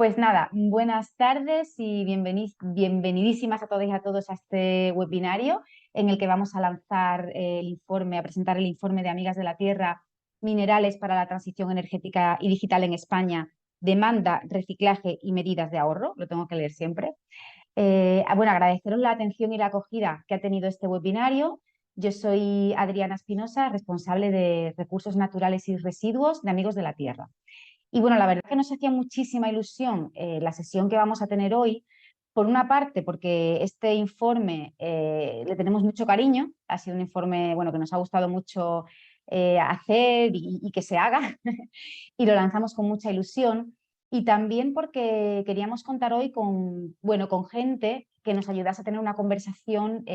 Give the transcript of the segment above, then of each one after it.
Pues nada, buenas tardes y bienvenidísimas a todas y a todos a este webinario en el que vamos a lanzar el informe, a presentar el informe de Amigas de la Tierra, Minerales para la Transición Energética y Digital en España, demanda, reciclaje y medidas de ahorro. Lo tengo que leer siempre. Bueno, agradeceros la atención y la acogida que ha tenido este webinario. Yo soy Adriana Espinosa, responsable de Recursos Naturales y Residuos de Amigos de la Tierra. Y bueno, la verdad que nos hacía muchísima ilusión la sesión que vamos a tener hoy, por una parte porque este informe le tenemos mucho cariño, ha sido un informe bueno, que nos ha gustado mucho hacer y que se haga, y lo lanzamos con mucha ilusión, y también porque queríamos contar hoy con, bueno, con gente que nos ayudase a tener una conversación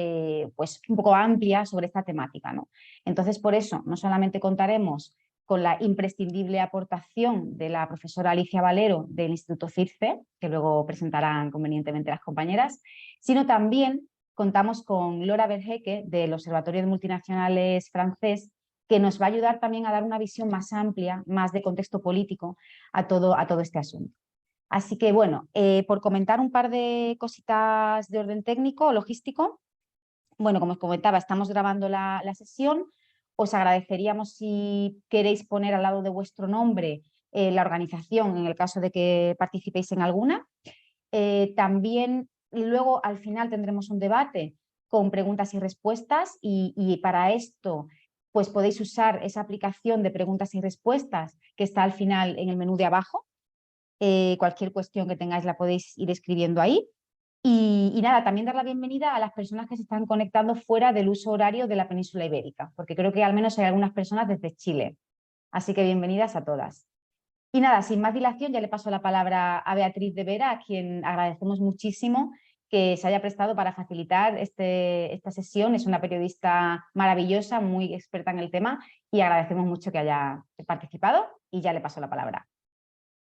pues un poco amplia sobre esta temática, ¿no? Entonces, por eso, no solamente contaremos con la imprescindible aportación de la profesora Alicia Valero del Instituto CIRCE, que luego presentarán convenientemente las compañeras, sino también contamos con Laura Verhecke del Observatorio de Multinacionales francés, que nos va a ayudar también a dar una visión más amplia, más de contexto político a todo este asunto. Así que bueno, por comentar un par de cositas de orden técnico o logístico, bueno, como os comentaba, estamos grabando la sesión. Os agradeceríamos si queréis poner al lado de vuestro nombre la organización en el caso de que participéis en alguna. También luego al final tendremos un debate con preguntas y respuestas y para esto pues podéis usar esa aplicación de preguntas y respuestas que está al final en el menú de abajo. Cualquier cuestión que tengáis la podéis ir escribiendo ahí. Y nada, también dar la bienvenida a las personas que se están conectando fuera del uso horario de la península ibérica, porque creo que al menos hay algunas personas desde Chile. Así que bienvenidas a todas. Y nada, sin más dilación, ya le paso la palabra a Beatriz de Vera, a quien agradecemos muchísimo que se haya prestado para facilitar esta sesión. Es una periodista maravillosa, muy experta en el tema, y agradecemos mucho que haya participado y ya le paso la palabra.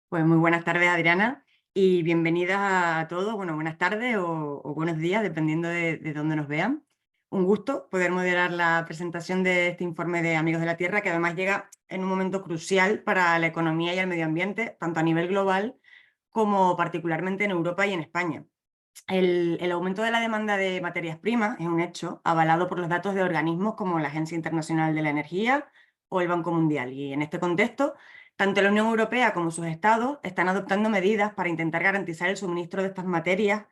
Pues muy buenas tardes, Adriana, y bienvenidas a todos. Bueno, buenas tardes o buenos días, dependiendo de dónde nos vean. Un gusto poder moderar la presentación de este informe de Amigos de la Tierra, que además llega en un momento crucial para la economía y el medio ambiente, tanto a nivel global como particularmente en Europa y en España. El aumento de la demanda de materias primas es un hecho avalado por los datos de organismos como la Agencia Internacional de la Energía o el Banco Mundial. Y en este contexto, tanto la Unión Europea como sus estados están adoptando medidas para intentar garantizar el suministro de estas materias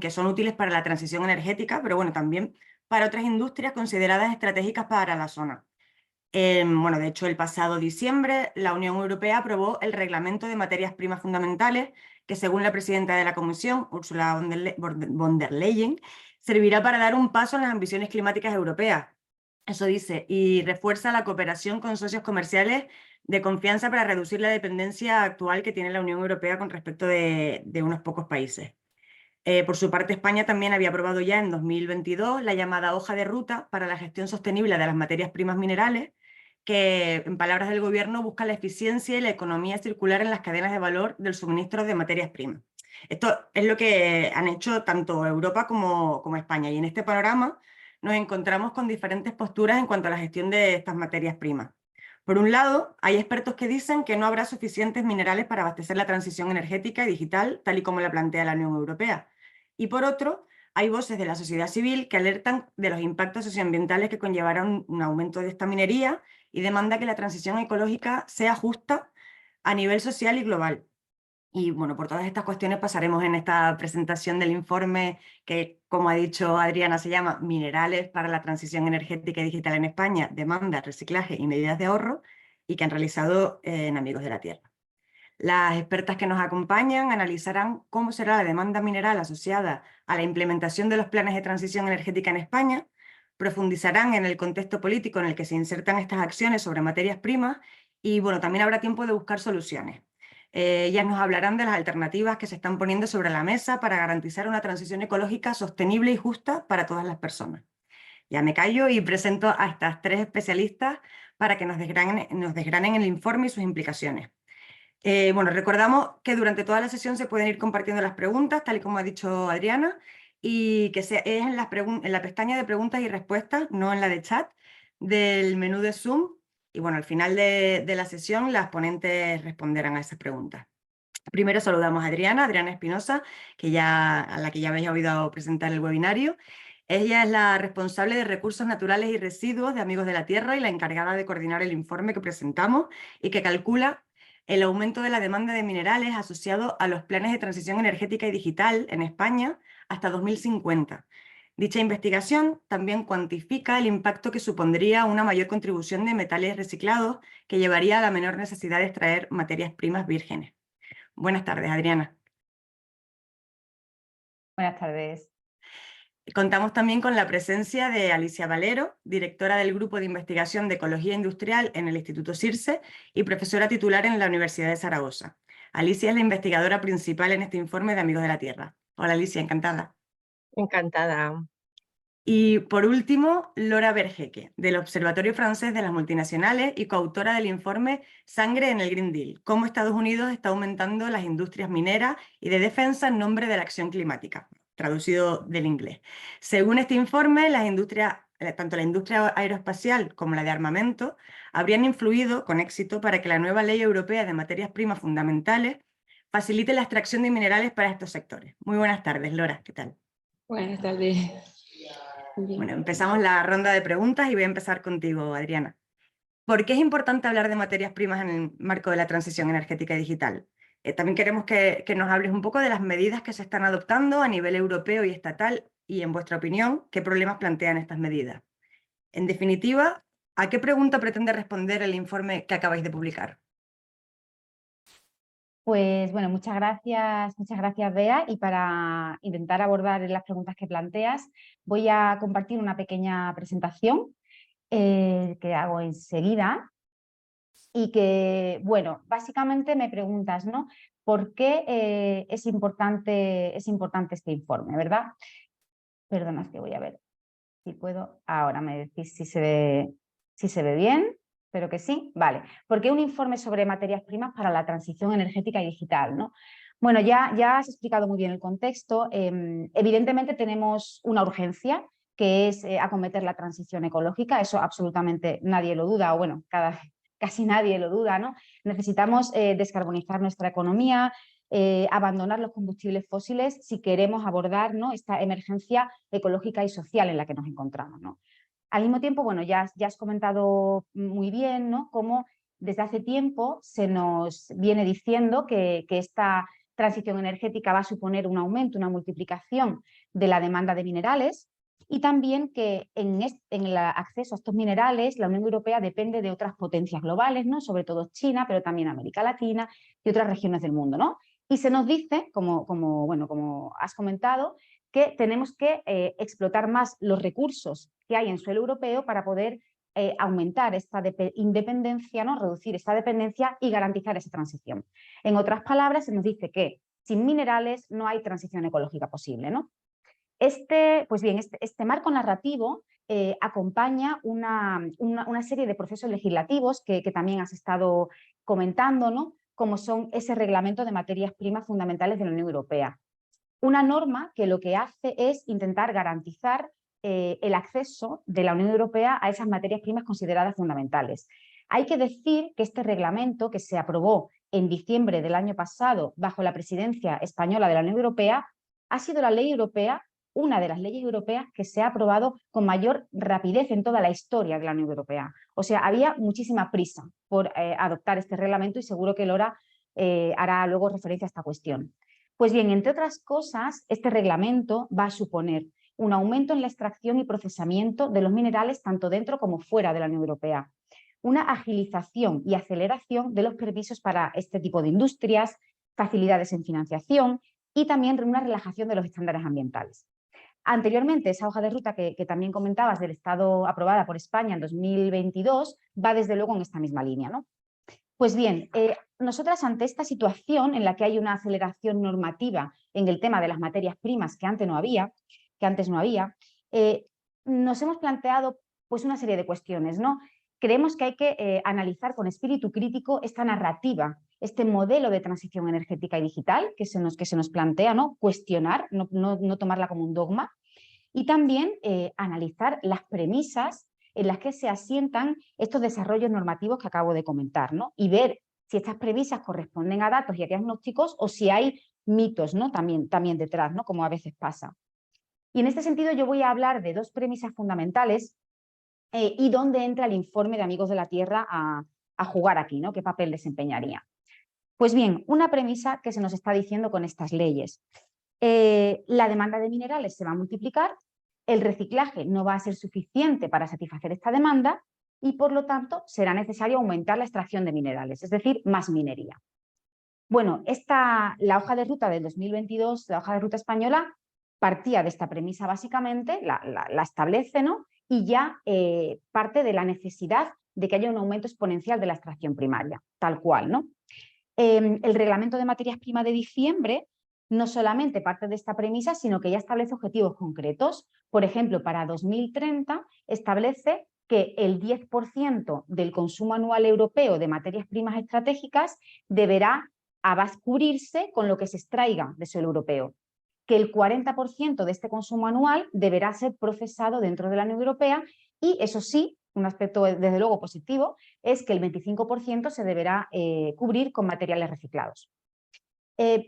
que son útiles para la transición energética, pero bueno, también para otras industrias consideradas estratégicas para la zona. Bueno, de hecho, el pasado diciembre la Unión Europea aprobó el Reglamento de Materias Primas Fundamentales, que según la presidenta de la Comisión, Ursula von der Leyen, servirá para dar un paso en las ambiciones climáticas europeas. Eso dice, y refuerza la cooperación con socios comerciales de confianza para reducir la dependencia actual que tiene la Unión Europea con respecto de unos pocos países. Por su parte, España también había aprobado ya en 2022 la llamada Hoja de Ruta para la Gestión Sostenible de las Materias Primas Minerales, que, en palabras del Gobierno, busca la eficiencia y la economía circular en las cadenas de valor del suministro de materias primas. Esto es lo que han hecho tanto Europa como España, y en este panorama nos encontramos con diferentes posturas en cuanto a la gestión de estas materias primas. Por un lado, hay expertos que dicen que no habrá suficientes minerales para abastecer la transición energética y digital, tal y como la plantea la Unión Europea. Y por otro, hay voces de la sociedad civil que alertan de los impactos socioambientales que conllevarán un aumento de esta minería y demanda que la transición ecológica sea justa a nivel social y global. Y bueno, por todas estas cuestiones pasaremos en esta presentación del informe que, como ha dicho Adriana, se llama Minerales para la transición energética y digital en España, demanda, reciclaje y medidas de ahorro, y que han realizado en Amigos de la Tierra. Las expertas que nos acompañan analizarán cómo será la demanda mineral asociada a la implementación de los planes de transición energética en España, profundizarán en el contexto político en el que se insertan estas acciones sobre materias primas y bueno, también habrá tiempo de buscar soluciones. Ellas nos hablarán de las alternativas que se están poniendo sobre la mesa para garantizar una transición ecológica sostenible y justa para todas las personas. Ya me callo y presento a estas tres especialistas para que nos desgranen el informe y sus implicaciones. Bueno, recordamos que durante toda la sesión se pueden ir compartiendo las preguntas, tal y como ha dicho Adriana, y que es en la pestaña de preguntas y respuestas, no en la de chat, del menú de Zoom. Y bueno, al final de la sesión las ponentes responderán a esas preguntas. Primero saludamos a Adriana Espinosa, a la que ya habéis oído presentar el webinario. Ella es la responsable de Recursos Naturales y Residuos de Amigos de la Tierra y la encargada de coordinar el informe que presentamos y que calcula el aumento de la demanda de minerales asociado a los planes de transición energética y digital en España hasta 2050. Dicha investigación también cuantifica el impacto que supondría una mayor contribución de metales reciclados que llevaría a la menor necesidad de extraer materias primas vírgenes. Buenas tardes, Adriana. Buenas tardes. Contamos también con la presencia de Alicia Valero, directora del Grupo de Investigación de Ecología Industrial en el Instituto CIRSE y profesora titular en la Universidad de Zaragoza. Alicia es la investigadora principal en este informe de Amigos de la Tierra. Hola Alicia, encantada. Encantada. Y por último, Laura Vergeque, del Observatorio Francés de las Multinacionales y coautora del informe Sangre en el Green Deal, cómo Estados Unidos está aumentando las industrias mineras y de defensa en nombre de la acción climática, traducido del inglés. Según este informe, tanto la industria aeroespacial como la de armamento habrían influido con éxito para que la nueva Ley Europea de Materias Primas Fundamentales facilite la extracción de minerales para estos sectores. Muy buenas tardes, Laura, ¿qué tal? Buenas tardes. Bueno, empezamos la ronda de preguntas y voy a empezar contigo, Adriana. ¿Por qué es importante hablar de materias primas en el marco de la transición energética y digital? También queremos que nos hables un poco de las medidas que se están adoptando a nivel europeo y estatal y, en vuestra opinión, qué problemas plantean estas medidas. En definitiva, ¿a qué pregunta pretende responder el informe que acabáis de publicar? Pues bueno, muchas gracias Bea, y para intentar abordar las preguntas que planteas voy a compartir una pequeña presentación que hago enseguida y que, bueno, básicamente me preguntas, ¿no? ¿Por qué es importante este informe, verdad? Perdona, es que voy a ver si puedo, ahora me decís si se ve bien. Espero que sí. Vale. ¿Por qué un informe sobre materias primas para la transición energética y digital, ¿no? Bueno, ya has explicado muy bien el contexto. Evidentemente tenemos una urgencia, que es acometer la transición ecológica. Eso absolutamente nadie lo duda, o bueno, casi nadie lo duda, ¿no? Necesitamos descarbonizar nuestra economía, abandonar los combustibles fósiles si queremos abordar, ¿no?, esta emergencia ecológica y social en la que nos encontramos, ¿no? Al mismo tiempo, bueno, ya has comentado muy bien, ¿no?, cómo desde hace tiempo se nos viene diciendo que esta transición energética va a suponer un aumento, una multiplicación de la demanda de minerales, y también que en el acceso a estos minerales la Unión Europea depende de otras potencias globales, ¿no?, sobre todo China, pero también América Latina y otras regiones del mundo, ¿no? Y se nos dice, como has comentado, que tenemos que explotar más los recursos que hay en suelo europeo para poder aumentar esta independencia, ¿no?, reducir esta dependencia y garantizar esa transición. En otras palabras, se nos dice que sin minerales no hay transición ecológica posible, ¿no? Pues bien, este marco narrativo acompaña una serie de procesos legislativos que también has estado comentando, ¿no?, como son ese reglamento de materias primas fundamentales de la Unión Europea. Una norma que lo que hace es intentar garantizar el acceso de la Unión Europea a esas materias primas consideradas fundamentales. Hay que decir que este reglamento, que se aprobó en diciembre del año pasado bajo la presidencia española de la Unión Europea, ha sido la ley europea, una de las leyes europeas que se ha aprobado con mayor rapidez en toda la historia de la Unión Europea. O sea, había muchísima prisa por adoptar este reglamento, y seguro que Laura hará luego referencia a esta cuestión. Pues bien, entre otras cosas, este reglamento va a suponer un aumento en la extracción y procesamiento de los minerales tanto dentro como fuera de la Unión Europea, una agilización y aceleración de los permisos para este tipo de industrias, facilidades en financiación y también una relajación de los estándares ambientales. Anteriormente, esa hoja de ruta que también comentabas del Estado, aprobada por España en 2022, va desde luego en esta misma línea, ¿no? Pues bien, nosotras, ante esta situación en la que hay una aceleración normativa en el tema de las materias primas que antes no había, nos hemos planteado pues una serie de cuestiones, ¿no? Creemos que hay que analizar con espíritu crítico esta narrativa, este modelo de transición energética y digital que se nos plantea, ¿no?, cuestionar, no tomarla como un dogma, y también analizar las premisas en las que se asientan estos desarrollos normativos que acabo de comentar, ¿no?, y ver si estas premisas corresponden a datos y a diagnósticos o si hay mitos, ¿no? también detrás, ¿no? Como a veces pasa. Y en este sentido yo voy a hablar de dos premisas fundamentales y dónde entra el informe de Amigos de la Tierra a jugar aquí, ¿no? ¿Qué papel desempeñaría? Pues bien, una premisa que se nos está diciendo con estas leyes. La demanda de minerales se va a multiplicar, el reciclaje no va a ser suficiente para satisfacer esta demanda y por lo tanto será necesario aumentar la extracción de minerales, es decir, más minería. Bueno, la hoja de ruta del 2022, la hoja de ruta española, partía de esta premisa básicamente, la establece, ¿no? Y ya parte de la necesidad de que haya un aumento exponencial de la extracción primaria, tal cual, ¿no? El reglamento de materias primas de diciembre no solamente parte de esta premisa, sino que ya establece objetivos concretos. Por ejemplo, para 2030 establece que el 10% del consumo anual europeo de materias primas estratégicas deberá cubrirse con lo que se extraiga de suelo europeo, que el 40% de este consumo anual deberá ser procesado dentro de la Unión Europea y, eso sí, un aspecto desde luego positivo, es que el 25% se deberá cubrir con materiales reciclados.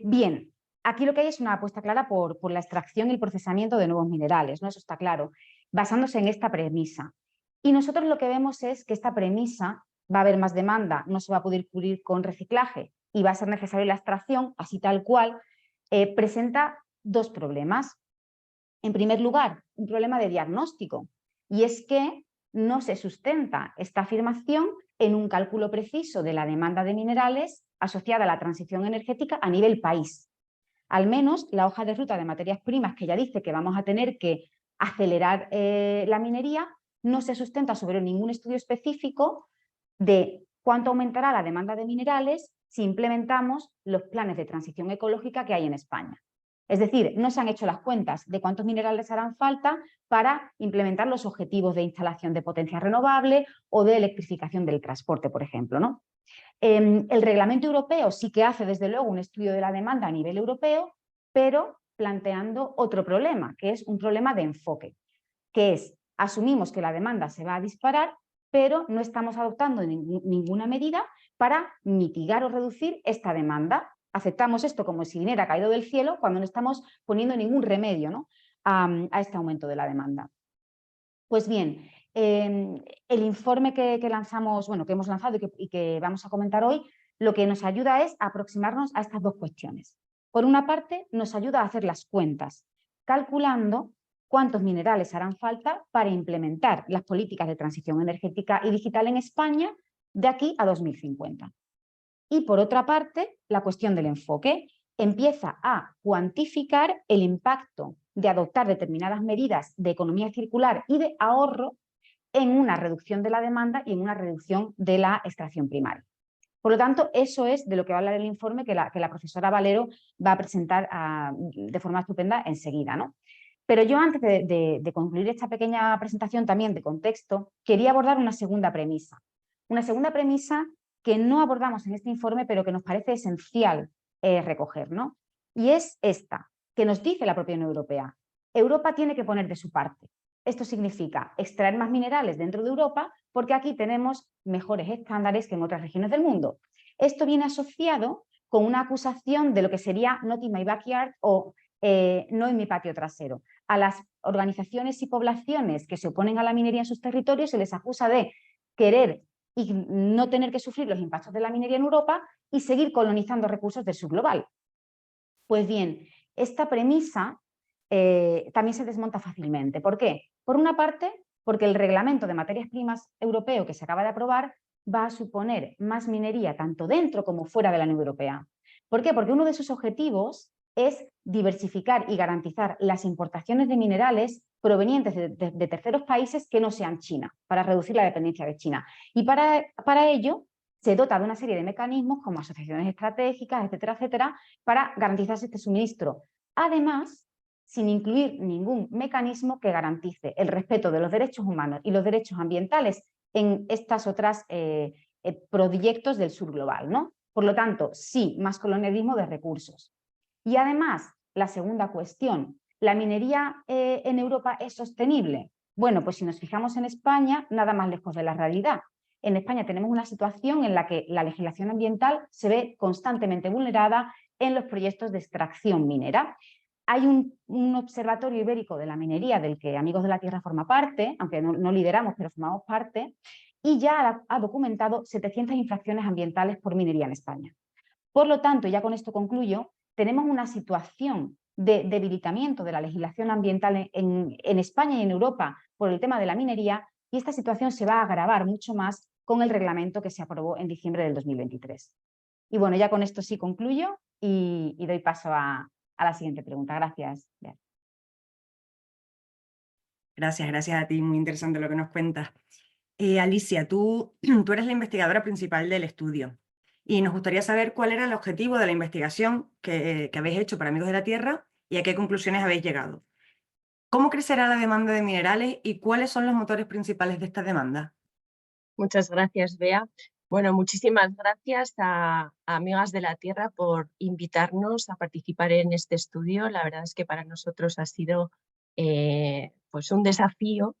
Bien, aquí lo que hay es una apuesta clara por la extracción y el procesamiento de nuevos minerales, ¿no? Eso está claro, basándose en esta premisa. Y nosotros lo que vemos es que esta premisa va a haber más demanda, no se va a poder cubrir con reciclaje y va a ser necesaria la extracción, así tal cual, presenta dos problemas. En primer lugar, un problema de diagnóstico, y es que no se sustenta esta afirmación en un cálculo preciso de la demanda de minerales asociada a la transición energética a nivel país. Al menos la hoja de ruta de materias primas, que ya dice que vamos a tener que acelerar la minería, no se sustenta sobre ningún estudio específico de cuánto aumentará la demanda de minerales si implementamos los planes de transición ecológica que hay en España. Es decir, no se han hecho las cuentas de cuántos minerales harán falta para implementar los objetivos de instalación de potencia renovable o de electrificación del transporte, por ejemplo, ¿no? El reglamento europeo sí que hace desde luego un estudio de la demanda a nivel europeo, pero planteando otro problema, que es un problema de enfoque, que es, asumimos que la demanda se va a disparar, pero no estamos adoptando ninguna medida para mitigar o reducir esta demanda. Aceptamos esto como si viniera caído del cielo cuando no estamos poniendo ningún remedio, ¿no? a este aumento de la demanda. Pues bien, el informe que lanzamos, bueno, que hemos lanzado y que vamos a comentar hoy, lo que nos ayuda es a aproximarnos a estas dos cuestiones. Por una parte, nos ayuda a hacer las cuentas, calculando cuántos minerales harán falta para implementar las políticas de transición energética y digital en España de aquí a 2050. Y por otra parte, la cuestión del enfoque empieza a cuantificar el impacto de adoptar determinadas medidas de economía circular y de ahorro en una reducción de la demanda y en una reducción de la extracción primaria. Por lo tanto, eso es de lo que va a hablar el informe que la profesora Valero va a presentar de forma estupenda enseguida, ¿no? Pero yo antes de concluir esta pequeña presentación también de contexto, quería abordar una segunda premisa. Una segunda premisa que no abordamos en este informe, pero que nos parece esencial recoger, ¿no? Y es esta, que nos dice la propia Unión Europea. Europa tiene que poner de su parte. Esto significa extraer más minerales dentro de Europa porque aquí tenemos mejores estándares que en otras regiones del mundo. Esto viene asociado con una acusación de lo que sería not in my backyard o no en mi patio trasero. A las organizaciones y poblaciones que se oponen a la minería en sus territorios se les acusa de querer y no tener que sufrir los impactos de la minería en Europa y seguir colonizando recursos del sur global. Pues bien, esta premisa también se desmonta fácilmente. ¿Por qué? Por una parte, porque el reglamento de materias primas europeo que se acaba de aprobar va a suponer más minería tanto dentro como fuera de la Unión Europea. ¿Por qué? Porque uno de sus objetivos es diversificar y garantizar las importaciones de minerales provenientes de terceros países que no sean China, para reducir la dependencia de China. Y para ello se dota de una serie de mecanismos como asociaciones estratégicas, etcétera, etcétera, para garantizarse este suministro. Además, sin incluir ningún mecanismo que garantice el respeto de los derechos humanos y los derechos ambientales en estas otras proyectos del sur global, ¿no? Por lo tanto, sí, más colonialismo de recursos. Y además, la segunda cuestión, ¿la minería en Europa es sostenible? Bueno, pues si nos fijamos en España, nada más lejos de la realidad. en España tenemos una situación en la que la legislación ambiental se ve constantemente vulnerada en los proyectos de extracción minera. Hay un observatorio ibérico de la minería del que Amigos de la Tierra forma parte, aunque no lideramos, pero formamos parte, y ya ha documentado 700 infracciones ambientales por minería en España. Por lo tanto, ya con esto concluyo, tenemos una situación de debilitamiento de la legislación ambiental en España y en Europa por el tema de la minería, y esta situación se va a agravar mucho más con el reglamento que se aprobó en diciembre del 2023. Y bueno, ya con esto sí concluyo y doy paso a la siguiente pregunta. Gracias. Gracias a ti, muy interesante lo que nos cuentas. Alicia, tú eres la investigadora principal del estudio y nos gustaría saber cuál era el objetivo de la investigación que habéis hecho para Amigos de la Tierra y a qué conclusiones habéis llegado. ¿Cómo crecerá la demanda de minerales y cuáles son los motores principales de esta demanda? Muchas gracias, Bea. Bueno, muchísimas gracias a Amigas de la Tierra por invitarnos a participar en este estudio. La verdad es que para nosotros ha sido pues un desafío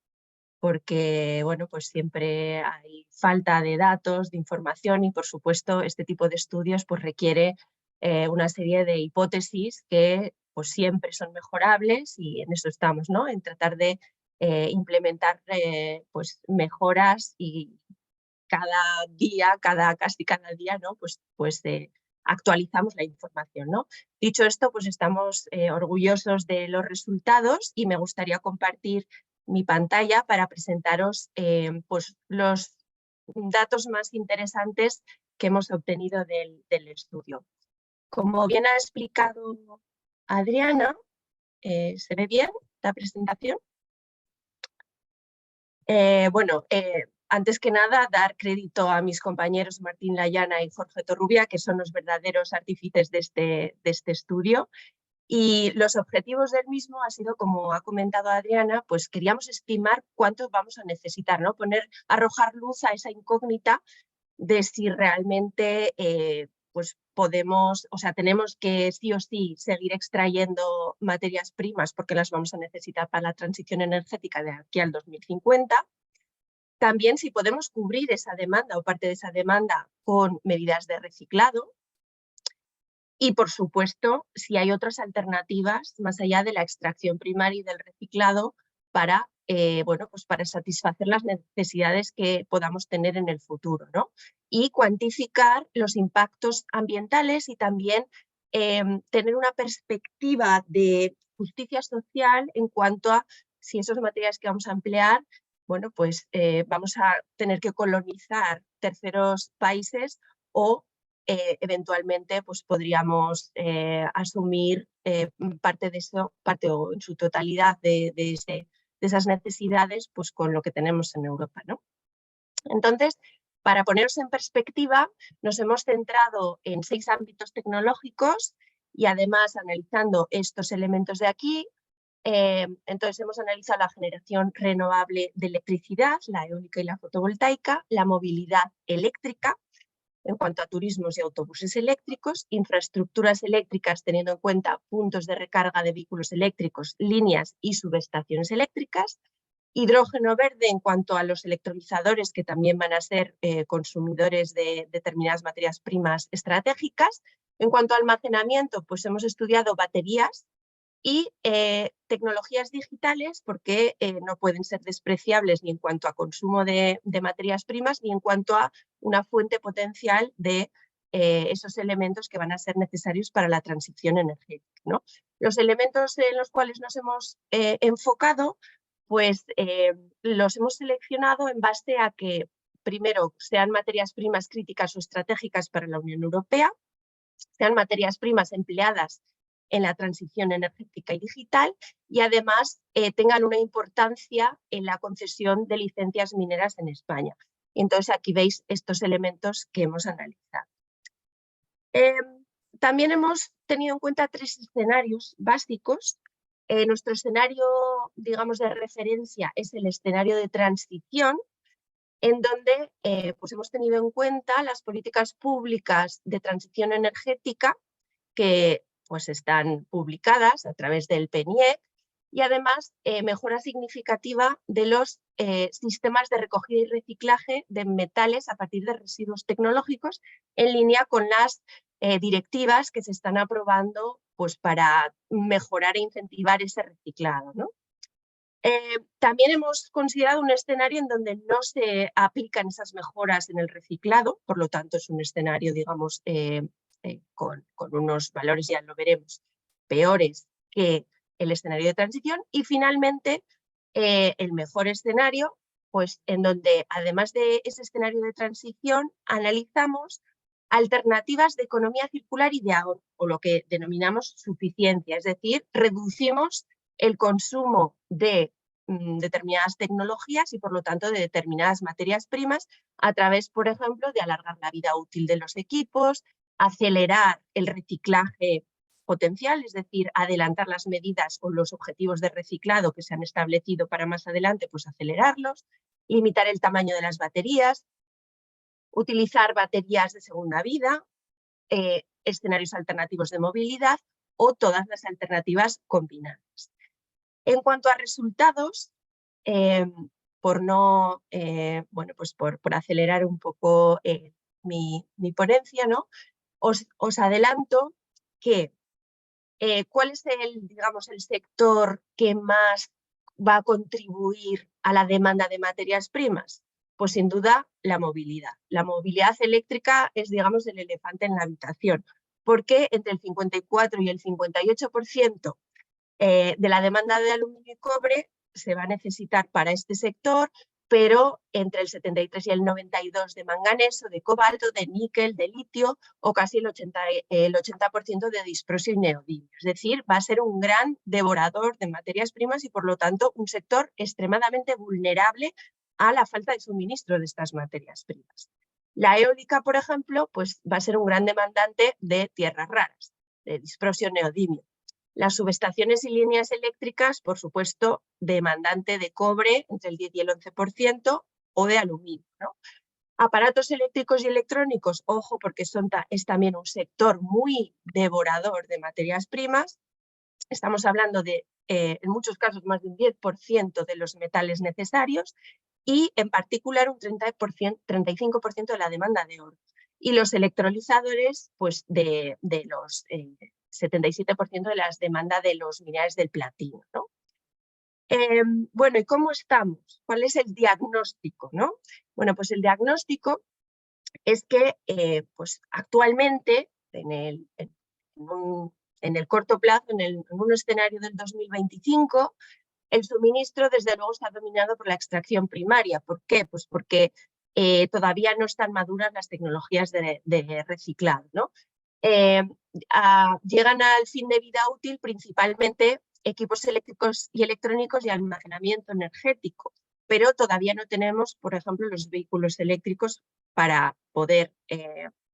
porque bueno, pues siempre hay falta de datos, de información y por supuesto este tipo de estudios pues requiere una serie de hipótesis que pues siempre son mejorables y en eso estamos, ¿no? En tratar de implementar pues mejoras y cada día, casi cada día, ¿no? Pues actualizamos la información, ¿no? Dicho esto, pues estamos orgullosos de los resultados y me gustaría compartir mi pantalla para presentaros pues los datos más interesantes que hemos obtenido del estudio. Como bien ha explicado Adriana, ¿se ve bien la presentación? Antes que nada, dar crédito a mis compañeros Martín Layana y Jorge Torrubia, que son los verdaderos artífices de este estudio. Y los objetivos del mismo ha sido, como ha comentado Adriana, pues queríamos estimar cuánto vamos a necesitar, ¿no? Arrojar luz a esa incógnita de si realmente pues podemos, o sea, tenemos que sí o sí seguir extrayendo materias primas porque las vamos a necesitar para la transición energética de aquí al 2050. También si podemos cubrir esa demanda o parte de esa demanda con medidas de reciclado. Y, por supuesto, si hay otras alternativas más allá de la extracción primaria y del reciclado para, pues para satisfacer las necesidades que podamos tener en el futuro, ¿no? Y cuantificar los impactos ambientales y también tener una perspectiva de justicia social en cuanto a si esos materiales que vamos a emplear, bueno, pues vamos a tener que colonizar terceros países o eventualmente pues podríamos asumir parte de eso, parte o en su totalidad de esas necesidades pues con lo que tenemos en Europa, ¿no? Entonces, para poneros en perspectiva, nos hemos centrado en 6 ámbitos tecnológicos y además analizando estos elementos de aquí. Entonces hemos analizado la generación renovable de electricidad, la eólica y la fotovoltaica, la movilidad eléctrica, en cuanto a turismos y autobuses eléctricos, infraestructuras eléctricas teniendo en cuenta puntos de recarga de vehículos eléctricos, líneas y subestaciones eléctricas, hidrógeno verde en cuanto a los electrolizadores que también van a ser consumidores de determinadas materias primas estratégicas. En cuanto a almacenamiento, pues hemos estudiado baterías y tecnologías digitales porque no pueden ser despreciables ni en cuanto a consumo de materias primas ni en cuanto a una fuente potencial de esos elementos que van a ser necesarios para la transición energética, ¿no? Los elementos en los cuales nos hemos enfocado, pues los hemos seleccionado en base a que primero sean materias primas críticas o estratégicas para la Unión Europea, sean materias primas empleadas en la transición energética y digital y además tengan una importancia en la concesión de licencias mineras en España. Entonces aquí veis estos elementos que hemos analizado. También hemos tenido en cuenta 3 escenarios básicos. Nuestro escenario, digamos, de referencia es el escenario de transición, en donde pues hemos tenido en cuenta las políticas públicas de transición energética que pues están publicadas a través del PNIEC y además mejora significativa de los sistemas de recogida y reciclaje de metales a partir de residuos tecnológicos, en línea con las directivas que se están aprobando pues, para mejorar e incentivar ese reciclado, ¿no? También hemos considerado un escenario en donde no se aplican esas mejoras en el reciclado, por lo tanto es un escenario, digamos, con unos valores, ya lo veremos, peores que el escenario de transición. Y finalmente, el mejor escenario, pues en donde además de ese escenario de transición, analizamos alternativas de economía circular y de ahorro, o lo que denominamos suficiencia, es decir, reducimos el consumo de determinadas tecnologías y por lo tanto de determinadas materias primas a través, por ejemplo, de alargar la vida útil de los equipos, acelerar el reciclaje potencial, es decir, adelantar las medidas o los objetivos de reciclado que se han establecido para más adelante, pues acelerarlos, limitar el tamaño de las baterías, utilizar baterías de segunda vida, escenarios alternativos de movilidad o todas las alternativas combinadas. En cuanto a resultados, por acelerar un poco mi ponencia, ¿no? Os adelanto que ¿cuál es el sector que más va a contribuir a la demanda de materias primas? Pues sin duda la movilidad. La movilidad eléctrica es, digamos, el elefante en la habitación, porque entre el 54 y el 58% de la demanda de aluminio y cobre se va a necesitar para este sector, pero entre el 73 y el 92 de manganeso, de cobalto, de níquel, de litio o casi el 80% de disprosio y neodimio. Es decir, va a ser un gran devorador de materias primas y por lo tanto un sector extremadamente vulnerable a la falta de suministro de estas materias primas. La eólica, por ejemplo, pues va a ser un gran demandante de tierras raras, de disprosio neodimio. Las subestaciones y líneas eléctricas, por supuesto, demandante de cobre entre el 10 y el 11% o de aluminio, ¿no? Aparatos eléctricos y electrónicos, ojo, porque es también un sector muy devorador de materias primas. Estamos hablando de, en muchos casos, más de un 10% de los metales necesarios y, en particular, un 35% de la demanda de oro. Y los electrolizadores, pues, de los 77% de las demandas de los minerales del platino, ¿no? Bueno, ¿y cómo estamos? ¿Cuál es el diagnóstico, no? Bueno, pues el diagnóstico es que pues actualmente en el corto plazo, en un escenario del 2025, el suministro desde luego está dominado por la extracción primaria. ¿Por qué? Pues porque todavía no están maduras las tecnologías de reciclado, ¿no? Llegan al fin de vida útil principalmente equipos eléctricos y electrónicos y almacenamiento energético, pero todavía no tenemos, por ejemplo, los vehículos eléctricos para poder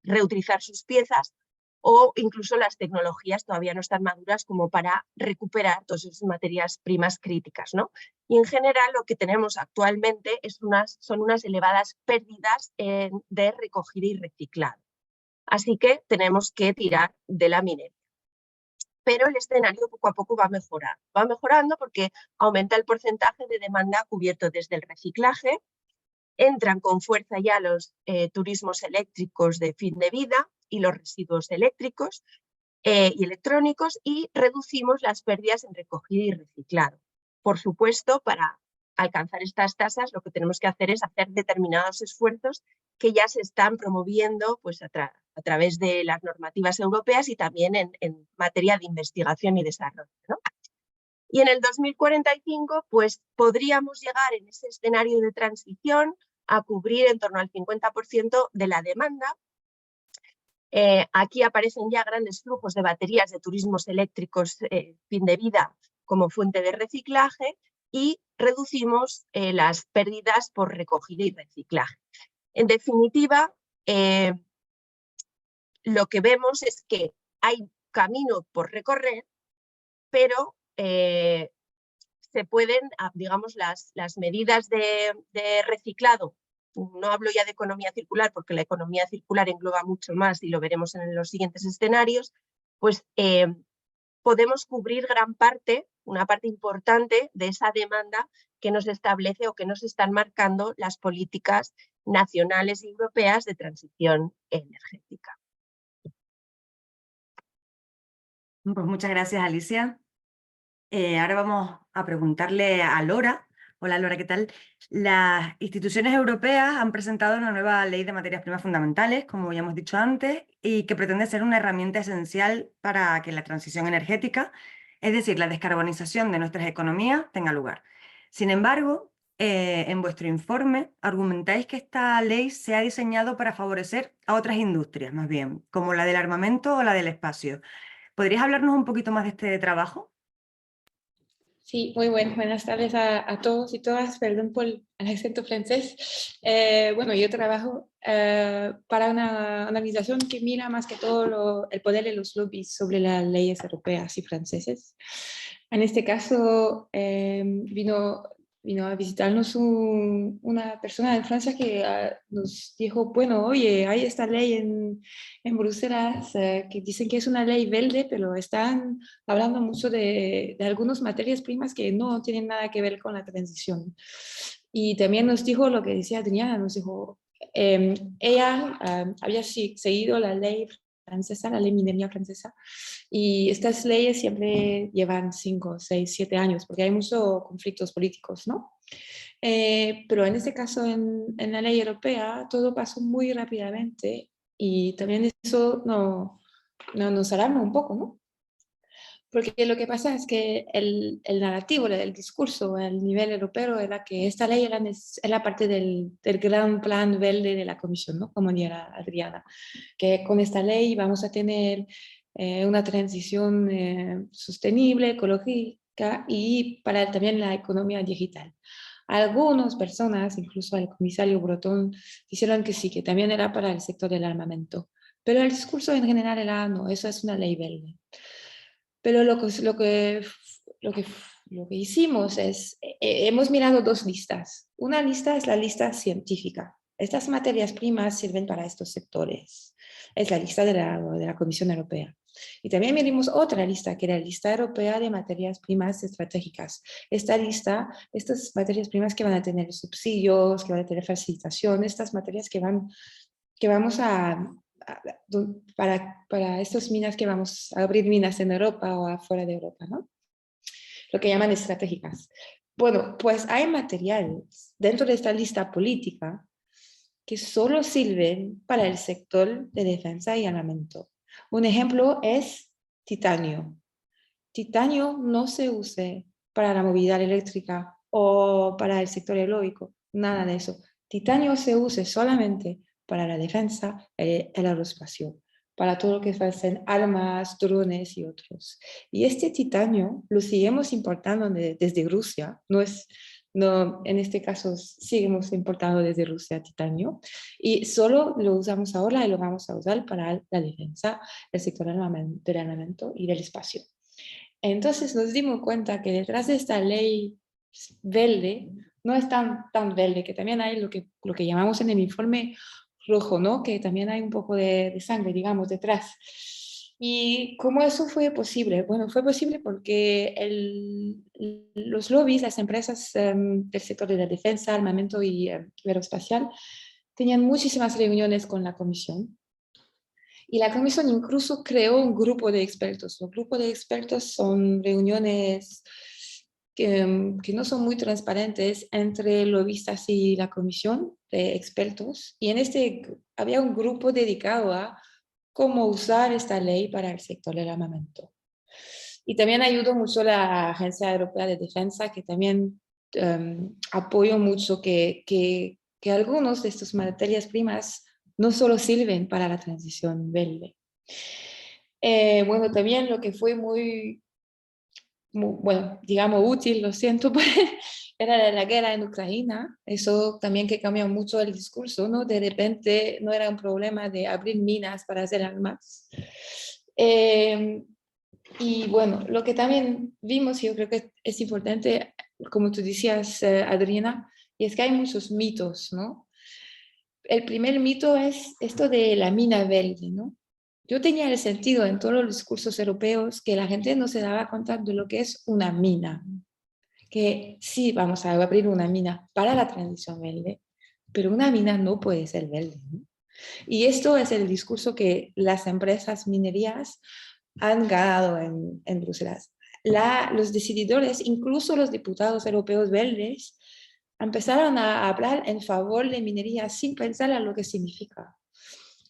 reutilizar sus piezas, o incluso las tecnologías todavía no están maduras como para recuperar todas esas materias primas críticas, ¿no? Y en general lo que tenemos actualmente son unas elevadas pérdidas de recogida y reciclado. Así que tenemos que tirar de la minería. Pero el escenario poco a poco va mejorando porque aumenta el porcentaje de demanda cubierto desde el reciclaje, entran con fuerza ya los turismos eléctricos de fin de vida y los residuos eléctricos y electrónicos, y reducimos las pérdidas en recogida y reciclado. Por supuesto, para alcanzar estas tasas lo que tenemos que hacer es hacer determinados esfuerzos que ya se están promoviendo pues, a través de las normativas europeas y también en materia de investigación y desarrollo, ¿no? Y en el 2045 pues, podríamos llegar en ese escenario de transición a cubrir en torno al 50% de la demanda. Aquí aparecen ya grandes flujos de baterías de turismos eléctricos fin de vida como fuente de reciclaje y reducimos las pérdidas por recogida y reciclaje. En definitiva, lo que vemos es que hay camino por recorrer, pero se pueden, digamos, las medidas de reciclado. No hablo ya de economía circular porque la economía circular engloba mucho más y lo veremos en los siguientes escenarios, pues podemos cubrir gran parte, una parte importante de esa demanda que nos establece o que nos están marcando las políticas nacionales y europeas de transición energética. Pues muchas gracias, Alicia. Ahora vamos a preguntarle a Lora. Hola Lora, ¿qué tal? Las instituciones europeas han presentado una nueva ley de materias primas fundamentales, como ya hemos dicho antes, y que pretende ser una herramienta esencial para que la transición energética, es decir, la descarbonización de nuestras economías, tenga lugar. Sin embargo, en vuestro informe argumentáis que esta ley se ha diseñado para favorecer a otras industrias, más bien, como la del armamento o la del espacio. ¿Podrías hablarnos un poquito más de este trabajo? Sí, muy buenas tardes a todos y todas. Perdón por el acento francés. Bueno, yo trabajo para una organización que mira más que todo el poder de los lobbies sobre las leyes europeas y francesas. En este caso, vino a visitarnos una persona de Francia que nos dijo, bueno, oye, hay esta ley en Bruselas que dicen que es una ley verde, pero están hablando mucho de algunas materias primas que no tienen nada que ver con la transición. Y también nos dijo lo que decía Adriana, nos dijo, ella había seguido la ley francesa, la ley minera francesa, y estas leyes siempre llevan 5, 6, 7 años, porque hay muchos conflictos políticos, ¿no? Pero en este caso, en la ley europea, todo pasó muy rápidamente y también eso nos alarma un poco, ¿no? Porque lo que pasa es que el narrativo, el discurso a nivel europeo era que esta ley era parte del gran plan verde de la Comisión, ¿no? Como diría Adriana, que con esta ley vamos a tener una transición sostenible, ecológica y para también la economía digital. Algunas personas, incluso el comisario Breton, dijeron que sí, que también era para el sector del armamento. Pero el discurso en general era, no, eso es una ley verde. Pero lo que hicimos es, hemos mirado dos listas. Una lista es la lista científica. Estas materias primas sirven para estos sectores. Es la lista de la Comisión Europea. Y también miramos otra lista, que era la lista europea de materias primas estratégicas. Esta lista, estas materias primas que van a tener subsidios, que van a tener facilitación, estas materias que vamos para estas minas que vamos a abrir minas en Europa o afuera de Europa, ¿no? Lo que llaman estratégicas. Bueno, pues hay materiales dentro de esta lista política que solo sirven para el sector de defensa y armamento. Un ejemplo es titanio. Titanio no se usa para la movilidad eléctrica o para el sector eólico, nada de eso. Titanio se usa solamente para la defensa, el aeroespacio, para todo lo que hacen armas, drones y otros. Y este titanio lo seguimos importando desde Rusia, en este caso seguimos importando desde Rusia titanio y solo lo usamos ahora y lo vamos a usar para la defensa, el sector del armamento y del espacio. Entonces nos dimos cuenta que detrás de esta ley verde no es tan verde, que también hay lo que llamamos en el informe rojo, ¿no? Que también hay un poco de sangre, digamos, detrás. ¿Y cómo eso fue posible? Bueno, fue posible porque los lobbies, las empresas del sector de la defensa, armamento y aeroespacial, tenían muchísimas reuniones con la Comisión. Y la Comisión incluso creó un grupo de expertos. Los grupos de expertos son reuniones que no son muy transparentes entre lobistas y la Comisión de expertos. Y en había un grupo dedicado a cómo usar esta ley para el sector del armamento. Y también ayudó mucho la Agencia Europea de Defensa, que también apoyó mucho que algunos de estas materias primas no solo sirven para la transición verde. Bueno, también lo que fue muy, bueno, digamos útil, lo siento, era la guerra en Ucrania. Eso también que cambió mucho el discurso, ¿no? De repente no era un problema de abrir minas para hacer armas. Y bueno, lo que también vimos, y yo creo que es importante, como tú decías, Adriana, y es que hay muchos mitos, ¿no? El primer mito es esto de la mina verde, ¿no? yo tenía el sentido en todos los discursos europeos que la gente no se daba cuenta de lo que es una mina. Que sí, vamos a abrir una mina para la transición verde, pero una mina no puede ser verde, ¿no? Y esto es el discurso que las empresas minerías han ganado en Bruselas. Los decididores, incluso los diputados europeos verdes, empezaron a hablar en favor de minería sin pensar en lo que significa.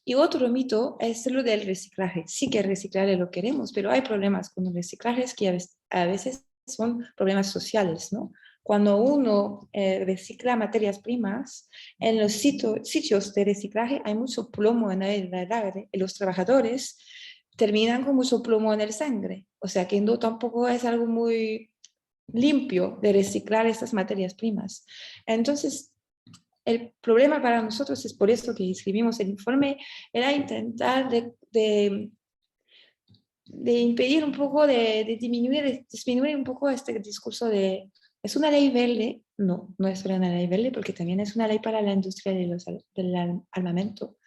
Y otro mito es lo del reciclaje. Sí que el reciclaje lo queremos, pero hay problemas con el reciclaje que a veces son problemas sociales, ¿no? Cuando uno recicla materias primas, en los sitios de reciclaje hay mucho plomo en el aire y los trabajadores terminan con mucho plomo en el sangre. O sea que no tampoco es algo muy limpio de reciclar estas materias primas. Entonces, el problema para nosotros es por eso que escribimos el informe, era intentar de impedir un poco, de disminuir un poco este discurso de ¿es una ley verde? No, no es una ley verde porque también es una ley para la industria del armamento.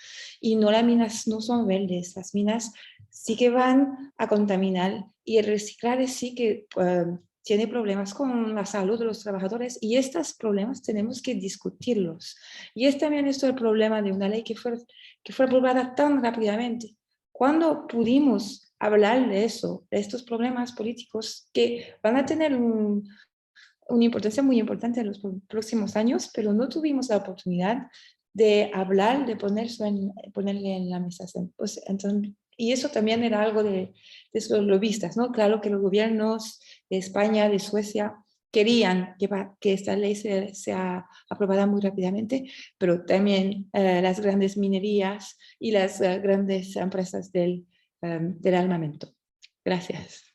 Y no, las minas no son verdes, las minas sí que van a contaminar y el reciclaje sí que tiene problemas con la salud de los trabajadores y estos problemas tenemos que discutirlos. Y también esto es el problema de una ley que fue aprobada tan rápidamente. ¿Cuándo pudimos hablar de eso, de estos problemas políticos que van a tener una importancia muy importante en los próximos años, pero no tuvimos la oportunidad de hablar, de ponerle en la mesa? Pues, entonces, y eso también era algo de los lobistas, ¿no? Claro que los gobiernos de España, de Suecia, querían que esta ley sea aprobada muy rápidamente, pero también las grandes minerías y las grandes empresas del armamento. Gracias.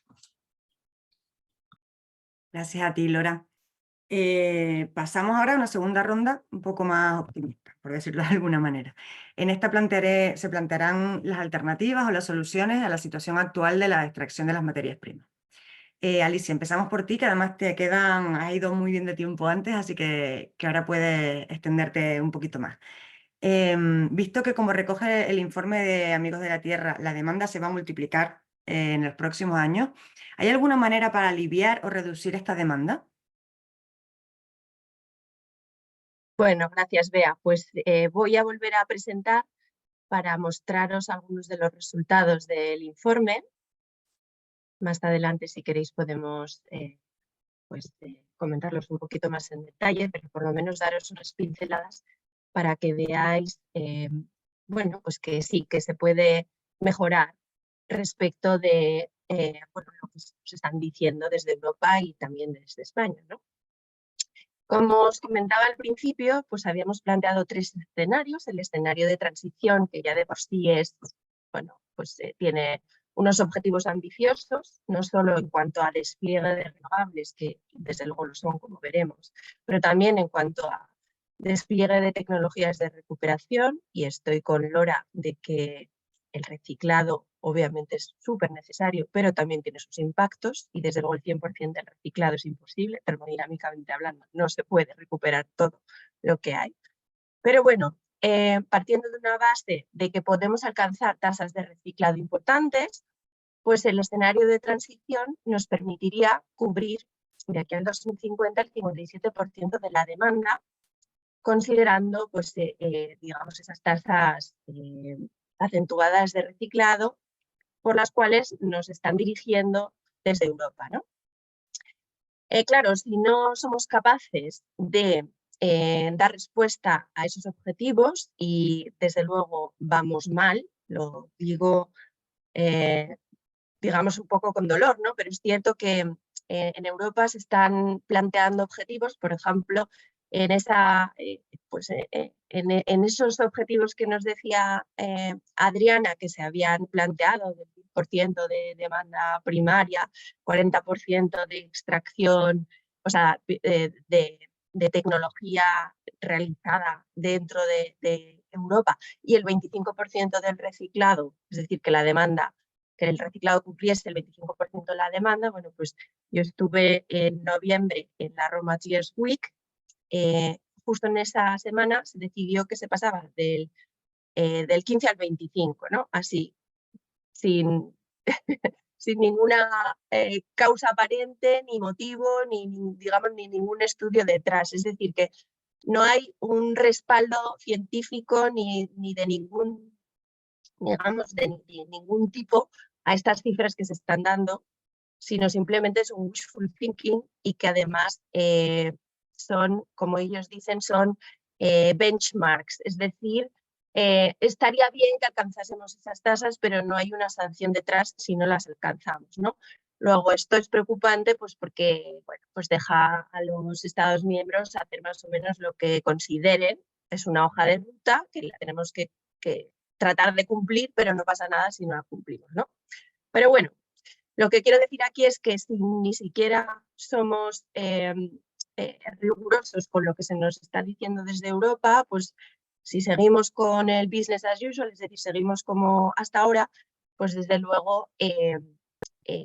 Gracias a ti, Lora. Pasamos ahora a una segunda ronda un poco más optimista, por decirlo de alguna manera. En esta se plantearán las alternativas o las soluciones a la situación actual de la extracción de las materias primas. Alicia, empezamos por ti, que además has ido muy bien de tiempo antes, así que ahora puedes extenderte un poquito más. Visto que, como recoge el informe de Amigos de la Tierra, la demanda se va a multiplicar en los próximos años, ¿hay alguna manera para aliviar o reducir esta demanda? Bueno, gracias, Bea. Pues voy a volver a presentar para mostraros algunos de los resultados del informe. Más adelante, si queréis, podemos comentarlos un poquito más en detalle, pero por lo menos daros unas pinceladas para que veáis bueno, pues que sí, que se puede mejorar respecto de bueno, lo que nos están diciendo desde Europa y también desde España, ¿no? Como os comentaba al principio, pues habíamos planteado 3 escenarios. El escenario de transición, que ya de por sí es, bueno, pues tiene unos objetivos ambiciosos, no solo en cuanto a despliegue de renovables, que desde luego lo son, como veremos, pero también en cuanto a despliegue de tecnologías de recuperación, y estoy con Lora de que el reciclado obviamente es súper necesario, pero también tiene sus impactos y desde luego el 100% del reciclado es imposible, termodinámicamente hablando, no se puede recuperar todo lo que hay. Pero bueno, partiendo de una base de que podemos alcanzar tasas de reciclado importantes, pues el escenario de transición nos permitiría cubrir de aquí al 2050 el 57% de la demanda, considerando pues, digamos, esas tasas acentuadas de reciclado por las cuales nos están dirigiendo desde Europa, ¿no? Claro, si no somos capaces de dar respuesta a esos objetivos, y desde luego vamos mal, lo digo digamos un poco con dolor, ¿no? Pero es cierto que en Europa se están planteando objetivos, por ejemplo, en esos objetivos que nos decía Adriana, que se habían planteado del 10% de demanda primaria, 40% de extracción, o sea, de tecnología realizada dentro de Europa y el 25% del reciclado, es decir, que el reciclado cumpliese el 25% de la demanda. Bueno, pues yo estuve en noviembre en la Roma Tears Week. Justo en esa semana se decidió que se pasaba del 15 al 25, ¿no? Así, sin, sin ninguna causa aparente, ni motivo, digamos, ni ningún estudio detrás. Es decir, que no hay un respaldo científico ni de ningún, digamos, de ningún tipo a estas cifras que se están dando, sino simplemente es un wishful thinking y que además son, como ellos dicen, son benchmarks, es decir, estaría bien que alcanzásemos esas tasas, pero no hay una sanción detrás si no las alcanzamos, ¿no? Luego, esto es preocupante pues porque bueno, pues deja a los Estados miembros hacer más o menos lo que consideren. Es una hoja de ruta que la tenemos que tratar de cumplir, pero no pasa nada si no la cumplimos, ¿no? Pero bueno, lo que quiero decir aquí es que si ni siquiera somos rigurosos con lo que se nos está diciendo desde Europa, pues si seguimos con el business as usual, es decir, seguimos como hasta ahora, pues desde luego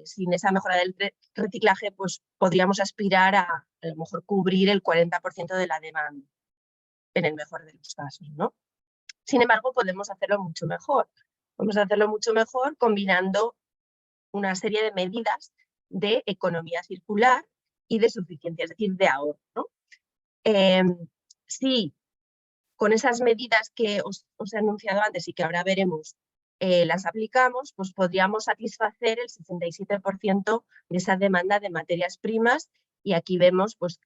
sin esa mejora del reciclaje, pues podríamos aspirar a lo mejor cubrir el 40% de la demanda, en el mejor de los casos, ¿no? Sin embargo, podemos hacerlo mucho mejor. Podemos hacerlo mucho mejor combinando una serie de medidas de economía circular y de suficiencia, es decir, de ahorro, ¿no? Si con esas medidas que os he anunciado antes y que ahora veremos, las aplicamos, pues podríamos satisfacer el 67% de esa demanda de materias primas y aquí vemos, pues,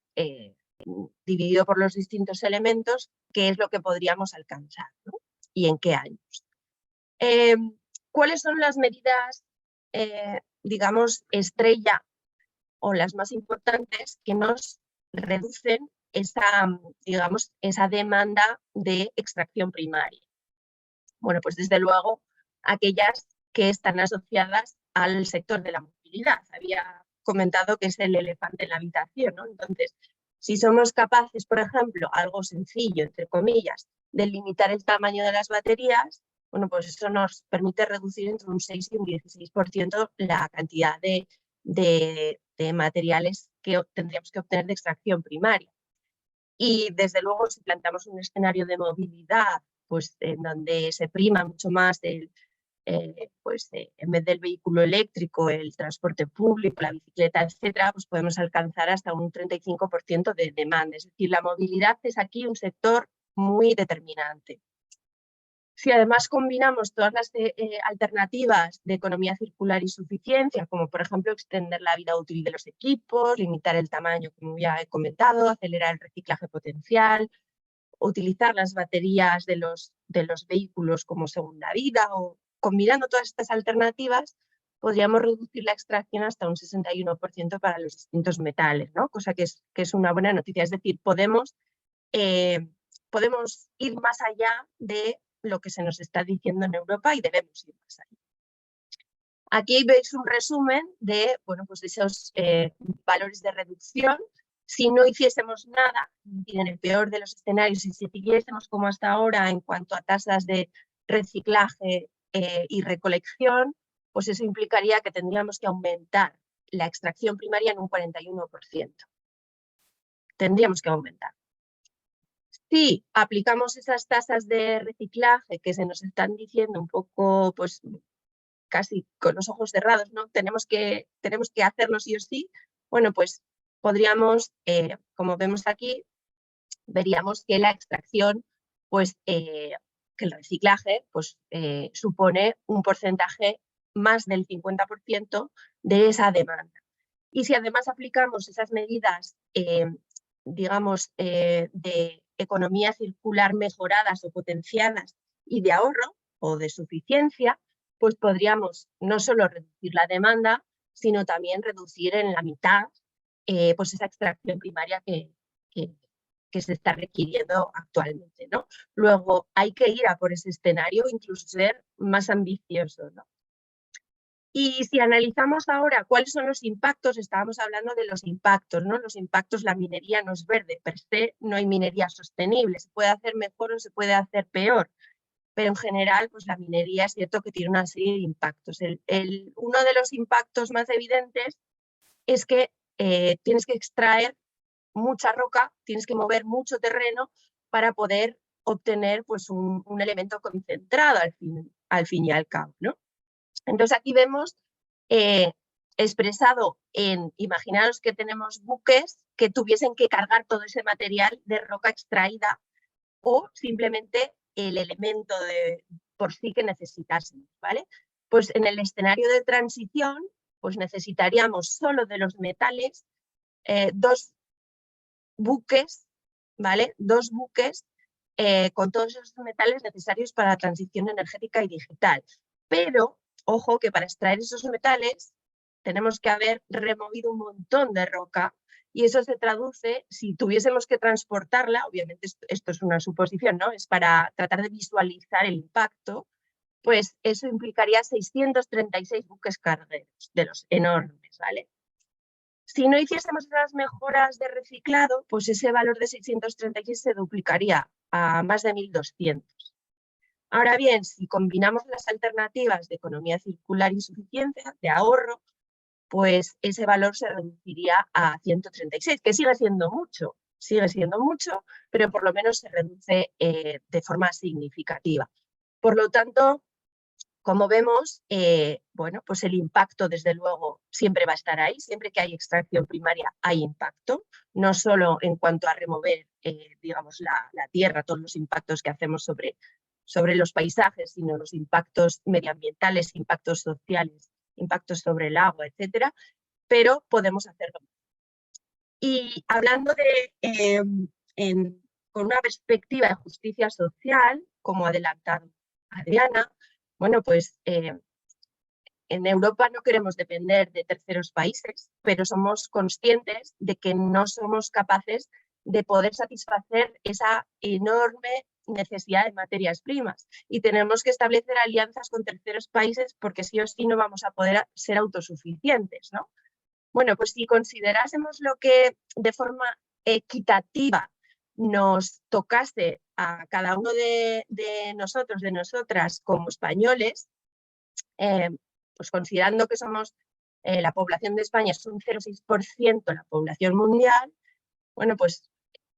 dividido por los distintos elementos, qué es lo que podríamos alcanzar, ¿no? Y en qué años. ¿Cuáles son las medidas, digamos, estrella o las más importantes que nos reducen esa, digamos, esa demanda de extracción primaria? Bueno, pues desde luego aquellas que están asociadas al sector de la movilidad. Había comentado que es el elefante en la habitación, ¿no? Entonces, si somos capaces, por ejemplo, algo sencillo, entre comillas, de limitar el tamaño de las baterías, bueno, pues eso nos permite reducir entre un 6 y un 16% la cantidad de materiales que tendríamos que obtener de extracción primaria. Y desde luego, si planteamos un escenario de movilidad, pues en donde se prima mucho más en vez del vehículo eléctrico, el transporte público, la bicicleta, etcétera, pues podemos alcanzar hasta un 35% de demanda. Es decir, la movilidad es aquí un sector muy determinante. Si además combinamos todas las alternativas de economía circular y suficiencia, como por ejemplo extender la vida útil de los equipos, limitar el tamaño, como ya he comentado, acelerar el reciclaje potencial, utilizar las baterías de los vehículos como segunda vida, o combinando todas estas alternativas, podríamos reducir la extracción hasta un 61% para los distintos metales, ¿no? Cosa que es una buena noticia. Es decir, podemos ir más allá de lo que se nos está diciendo en Europa y debemos ir más allá. Aquí veis un resumen de, bueno, pues de esos valores de reducción. Si no hiciésemos nada, en el peor de los escenarios, y si siguiésemos como hasta ahora en cuanto a tasas de reciclaje y recolección, pues eso implicaría que tendríamos que aumentar la extracción primaria en un 41%. Tendríamos que aumentar. Si aplicamos esas tasas de reciclaje que se nos están diciendo un poco, pues casi con los ojos cerrados, ¿no? Tenemos que hacerlo sí o sí. Bueno, pues podríamos, como vemos aquí, veríamos que la extracción, pues que el reciclaje, pues supone un porcentaje más del 50% de esa demanda. Y si además aplicamos esas medidas, digamos, de economía circular mejoradas o potenciadas y de ahorro o de suficiencia, pues podríamos no solo reducir la demanda, sino también reducir en la mitad pues esa extracción primaria que se está requiriendo actualmente, ¿no? Luego hay que ir a por ese escenario, incluso ser más ambicioso, ¿no? Y si analizamos ahora cuáles son los impactos, estábamos hablando de los impactos, ¿no? Los impactos, la minería no es verde, per se no hay minería sostenible, se puede hacer mejor o se puede hacer peor, pero en general pues la minería es cierto que tiene una serie de impactos. Uno de los impactos más evidentes es que tienes que extraer mucha roca, tienes que mover mucho terreno para poder obtener pues un elemento concentrado al fin y al cabo, ¿no? Entonces aquí vemos expresado en, imaginaros que tenemos buques que tuviesen que cargar todo ese material de roca extraída o simplemente el elemento por sí que necesitásemos, ¿vale? Pues en el escenario de transición, pues necesitaríamos solo de los metales 2 buques, ¿vale? 2 buques con todos esos metales necesarios para la transición energética y digital. Pero, ojo, que para extraer esos metales tenemos que haber removido un montón de roca y eso se traduce, si tuviésemos que transportarla, obviamente esto es una suposición, ¿no? Es para tratar de visualizar el impacto, pues eso implicaría 636 buques cargueros, de los enormes, ¿vale? Si no hiciésemos esas mejoras de reciclado, pues ese valor de 636 se duplicaría a más de 1.200. Ahora bien, si combinamos las alternativas de economía circular y suficiencia, de ahorro, pues ese valor se reduciría a 136, que sigue siendo mucho, pero por lo menos se reduce de forma significativa. Por lo tanto, como vemos, bueno, pues el impacto desde luego siempre va a estar ahí, siempre que hay extracción primaria hay impacto, no solo en cuanto a remover, digamos, la tierra, todos los impactos que hacemos sobre los paisajes, sino los impactos medioambientales, impactos sociales, impactos sobre el agua, etcétera, pero podemos hacerlo. Y hablando con una perspectiva de justicia social, como ha adelantado Adriana, bueno, pues en Europa no queremos depender de terceros países, pero somos conscientes de que no somos capaces de poder satisfacer esa enorme necesidad de materias primas y tenemos que establecer alianzas con terceros países porque sí o sí no vamos a poder ser autosuficientes, ¿no? Bueno, pues si considerásemos lo que de forma equitativa nos tocase a cada uno de nosotros, de nosotras como españoles, pues considerando que somos la población de España es un 0,6% de la población mundial, bueno, pues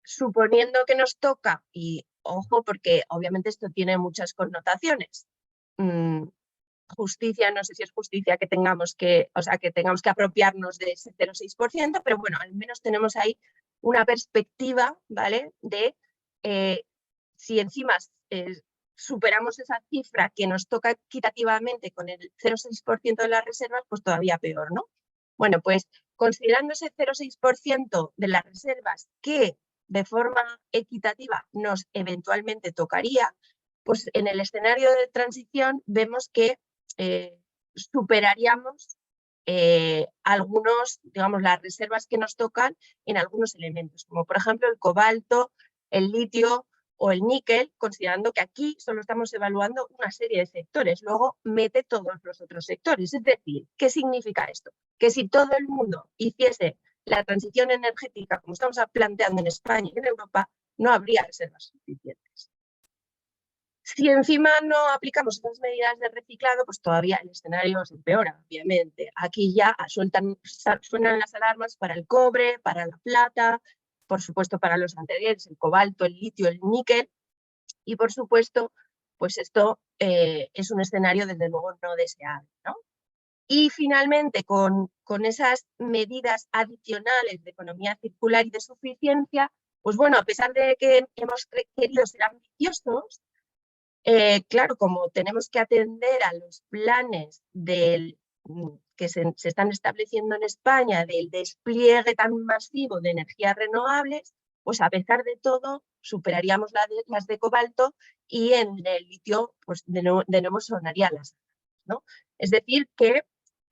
suponiendo que nos toca, y ojo porque obviamente esto tiene muchas connotaciones, justicia, no sé si es justicia que tengamos que apropiarnos de ese 0,6%, pero bueno, al menos tenemos ahí una perspectiva, ¿vale? De si encima superamos esa cifra que nos toca equitativamente con el 0,6% de las reservas, pues todavía peor, ¿no? Bueno, pues considerando ese 0,6% de las reservas que de forma equitativa nos eventualmente tocaría, pues en el escenario de transición vemos que superaríamos digamos, las reservas que nos tocan en algunos elementos, como por ejemplo el cobalto, el litio o el níquel, considerando que aquí solo estamos evaluando una serie de sectores, luego mete todos los otros sectores. Es decir, ¿qué significa esto? Que si todo el mundo hiciese la transición energética como estamos planteando en España y en Europa, no habría reservas suficientes. Si encima no aplicamos esas medidas de reciclado, pues todavía el escenario se empeora, obviamente. Aquí ya suenan las alarmas para el cobre, para la plata, por supuesto para los anteriores, el cobalto, el litio, el níquel, y por supuesto, pues esto es un escenario desde luego no deseable, ¿no? Y finalmente, con esas medidas adicionales de economía circular y de suficiencia, pues bueno, a pesar de que hemos querido ser ambiciosos, claro, como tenemos que atender a los planes que se están estableciendo en España del despliegue tan masivo de energías renovables, pues a pesar de todo superaríamos las de cobalto y en el litio pues de nuevo sonarían las, ¿no? Es decir, que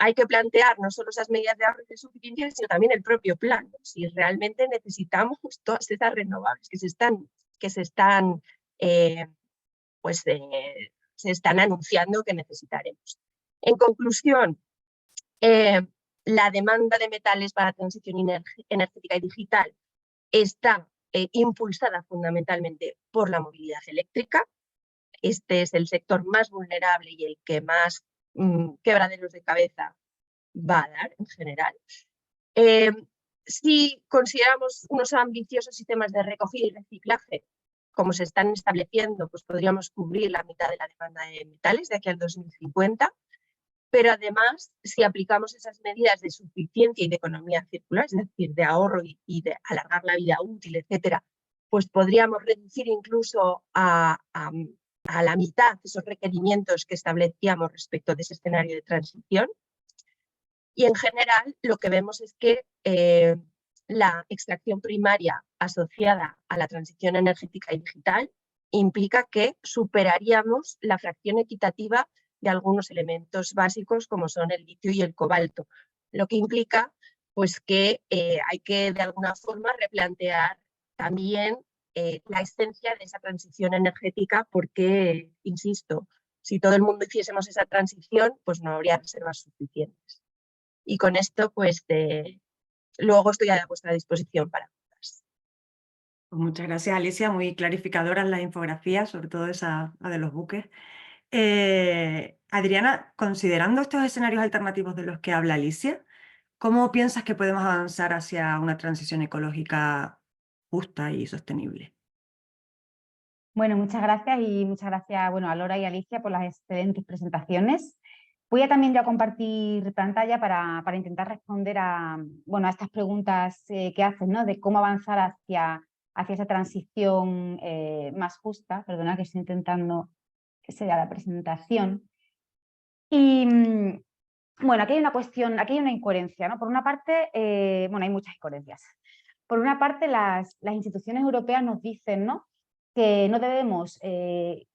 hay que plantear no solo esas medidas de ahorro y de suficiencia, sino también el propio plan, ¿no? Si realmente necesitamos todas esas renovables que se están se están anunciando que necesitaremos. En conclusión, la demanda de metales para la transición energética y digital está impulsada fundamentalmente por la movilidad eléctrica. Este es el sector más vulnerable y el que más quebraderos de cabeza va a dar en general. Si consideramos unos ambiciosos sistemas de recogida y reciclaje, como se están estableciendo, pues podríamos cubrir la mitad de la demanda de metales de aquí al 2050. pero además, si aplicamos esas medidas de suficiencia y de economía circular, es decir, de ahorro y de alargar la vida útil, etcétera, pues podríamos reducir incluso a la mitad esos requerimientos que establecíamos respecto de ese escenario de transición. Y en general lo que vemos es que la extracción primaria asociada a la transición energética y digital implica que superaríamos la fracción equitativa de algunos elementos básicos como son el litio y el cobalto, lo que implica pues, que hay que de alguna forma replantear también la esencia de esa transición energética porque, insisto, si todo el mundo hiciésemos esa transición, pues no habría reservas suficientes. Y con esto, pues luego estoy a vuestra disposición para dudas. Pues muchas gracias, Alicia, muy clarificadoras las infografías, sobre todo esa la de los buques. Adriana, considerando estos escenarios alternativos de los que habla Alicia, ¿cómo piensas que podemos avanzar hacia una transición ecológica justa y sostenible? Bueno, muchas gracias y muchas gracias a Laura y Alicia por las excelentes presentaciones. Voy a también ya compartir pantalla para intentar responder a estas preguntas que hacen, ¿no? De cómo avanzar hacia esa transición más justa. Perdona que estoy intentando que se vea la presentación. Y bueno, aquí hay una cuestión, aquí hay una incoherencia, ¿no? Por una parte, hay muchas incoherencias. Por una parte, las instituciones europeas nos dicen, ¿no?, que no debemos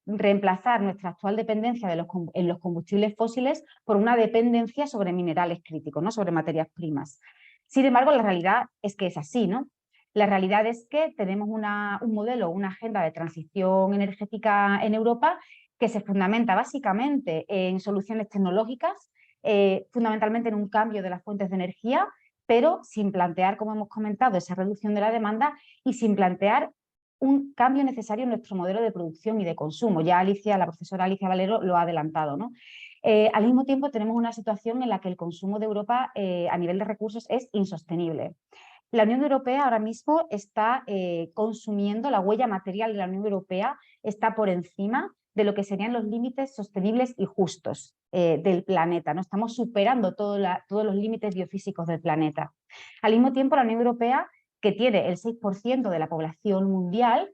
reemplazar nuestra actual dependencia en los combustibles fósiles por una dependencia sobre minerales críticos, ¿no?, sobre materias primas. Sin embargo, la realidad es que es así, ¿no? La realidad es que tenemos un modelo, una agenda de transición energética en Europa que se fundamenta básicamente en soluciones tecnológicas, fundamentalmente en un cambio de las fuentes de energía, pero sin plantear, como hemos comentado, esa reducción de la demanda y sin plantear un cambio necesario en nuestro modelo de producción y de consumo. Ya la profesora Alicia Valero lo ha adelantado, ¿no? Al mismo tiempo tenemos una situación en la que el consumo de Europa a nivel de recursos es insostenible. La Unión Europea ahora mismo está consumiendo, la huella material de la Unión Europea está por encima de lo que serían los límites sostenibles y justos del planeta, ¿no? Estamos superando todos los límites biofísicos del planeta. Al mismo tiempo, la Unión Europea, que tiene el 6% de la población mundial,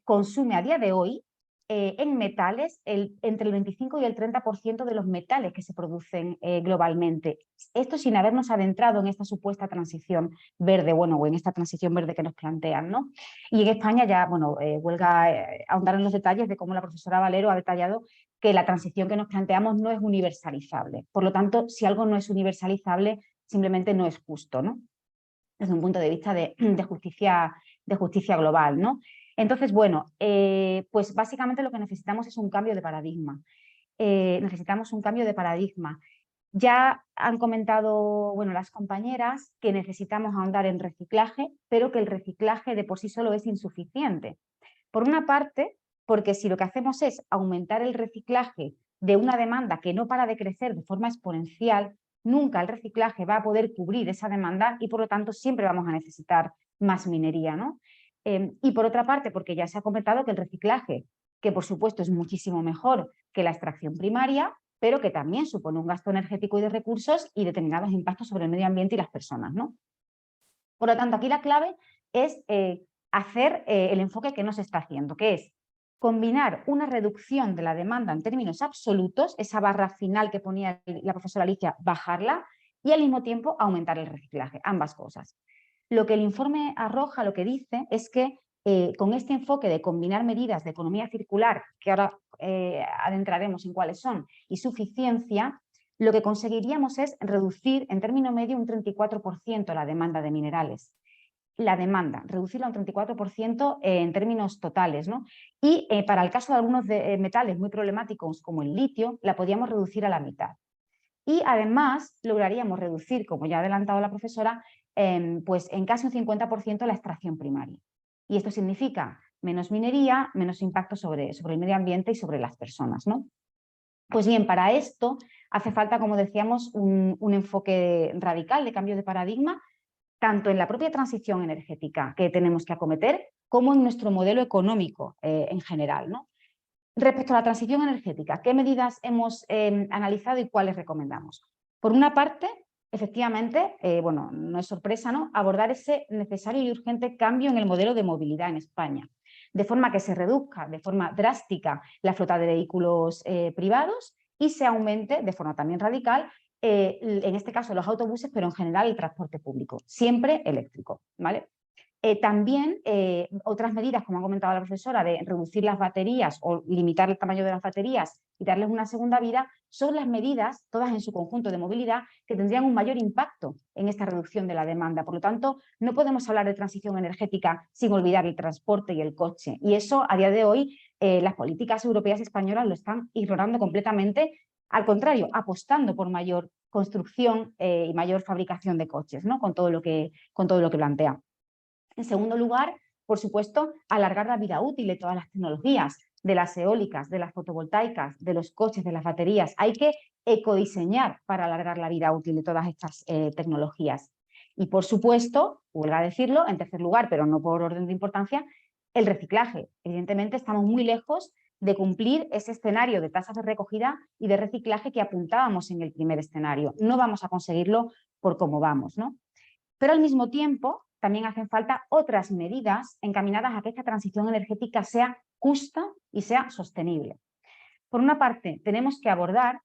consume a día de hoy en metales entre el 25 y el 30% de los metales que se producen globalmente. Esto sin habernos adentrado en esta supuesta transición verde, o en esta transición verde que nos plantean, ¿no? Y en España ya, huelga ahondar en los detalles de cómo la profesora Valero ha detallado que la transición que nos planteamos no es universalizable. Por lo tanto, si algo no es universalizable, simplemente no es justo, ¿no?, desde un punto de vista de justicia global, ¿no? Entonces, pues básicamente lo que necesitamos es un cambio de paradigma. Necesitamos un cambio de paradigma. Ya han comentado las compañeras que necesitamos ahondar en reciclaje, pero que el reciclaje de por sí solo es insuficiente. Por una parte, porque si lo que hacemos es aumentar el reciclaje de una demanda que no para de crecer de forma exponencial, nunca el reciclaje va a poder cubrir esa demanda y por lo tanto siempre vamos a necesitar más minería, ¿no? Y por otra parte, porque ya se ha comentado que el reciclaje, que por supuesto es muchísimo mejor que la extracción primaria, pero que también supone un gasto energético y de recursos y determinados impactos sobre el medio ambiente y las personas, ¿no? Por lo tanto, aquí la clave es hacer el enfoque que no se está haciendo, que es combinar una reducción de la demanda en términos absolutos, esa barra final que ponía la profesora Alicia, bajarla, y al mismo tiempo aumentar el reciclaje, ambas cosas. Lo que el informe arroja, lo que dice, es que con este enfoque de combinar medidas de economía circular, que ahora adentraremos en cuáles son, y suficiencia, lo que conseguiríamos es reducir en término medio un 34% la demanda de minerales. La demanda, reducirla un 34% en términos totales, ¿no? Y para el caso de algunos metales muy problemáticos como el litio, la podríamos reducir a la mitad. Y además lograríamos reducir, como ya ha adelantado la profesora, pues en casi un 50% la extracción primaria. Y esto significa menos minería, menos impacto sobre el medio ambiente y sobre las personas, ¿no? Pues bien, para esto hace falta, como decíamos, un enfoque radical de cambio de paradigma, tanto en la propia transición energética que tenemos que acometer, como en nuestro modelo económico en general, ¿no? Respecto a la transición energética, ¿qué medidas hemos analizado y cuáles recomendamos? Por una parte, efectivamente, bueno, no es sorpresa, ¿no?, abordar ese necesario y urgente cambio en el modelo de movilidad en España, de forma que se reduzca de forma drástica la flota de vehículos privados y se aumente de forma también radical, en este caso los autobuses, pero en general el transporte público, siempre eléctrico, ¿vale? También otras medidas, como ha comentado la profesora, de reducir las baterías o limitar el tamaño de las baterías y darles una segunda vida, son las medidas, todas en su conjunto de movilidad, que tendrían un mayor impacto en esta reducción de la demanda. Por lo tanto, no podemos hablar de transición energética sin olvidar el transporte y el coche. Y eso, a día de hoy, las políticas europeas y españolas lo están ignorando completamente. Al contrario, apostando por mayor construcción y mayor fabricación de coches, ¿no?, con todo lo que plantea. En segundo lugar, por supuesto, alargar la vida útil de todas las tecnologías, de las eólicas, de las fotovoltaicas, de los coches, de las baterías. Hay que ecodiseñar para alargar la vida útil de todas estas tecnologías. Y por supuesto, vuelvo a decirlo, en tercer lugar, pero no por orden de importancia, el reciclaje. Evidentemente estamos muy lejos de cumplir ese escenario de tasas de recogida y de reciclaje que apuntábamos en el primer escenario. No vamos a conseguirlo por cómo vamos, ¿no? Pero al mismo tiempo también hacen falta otras medidas encaminadas a que esta transición energética sea justa y sea sostenible. Por una parte, tenemos que abordar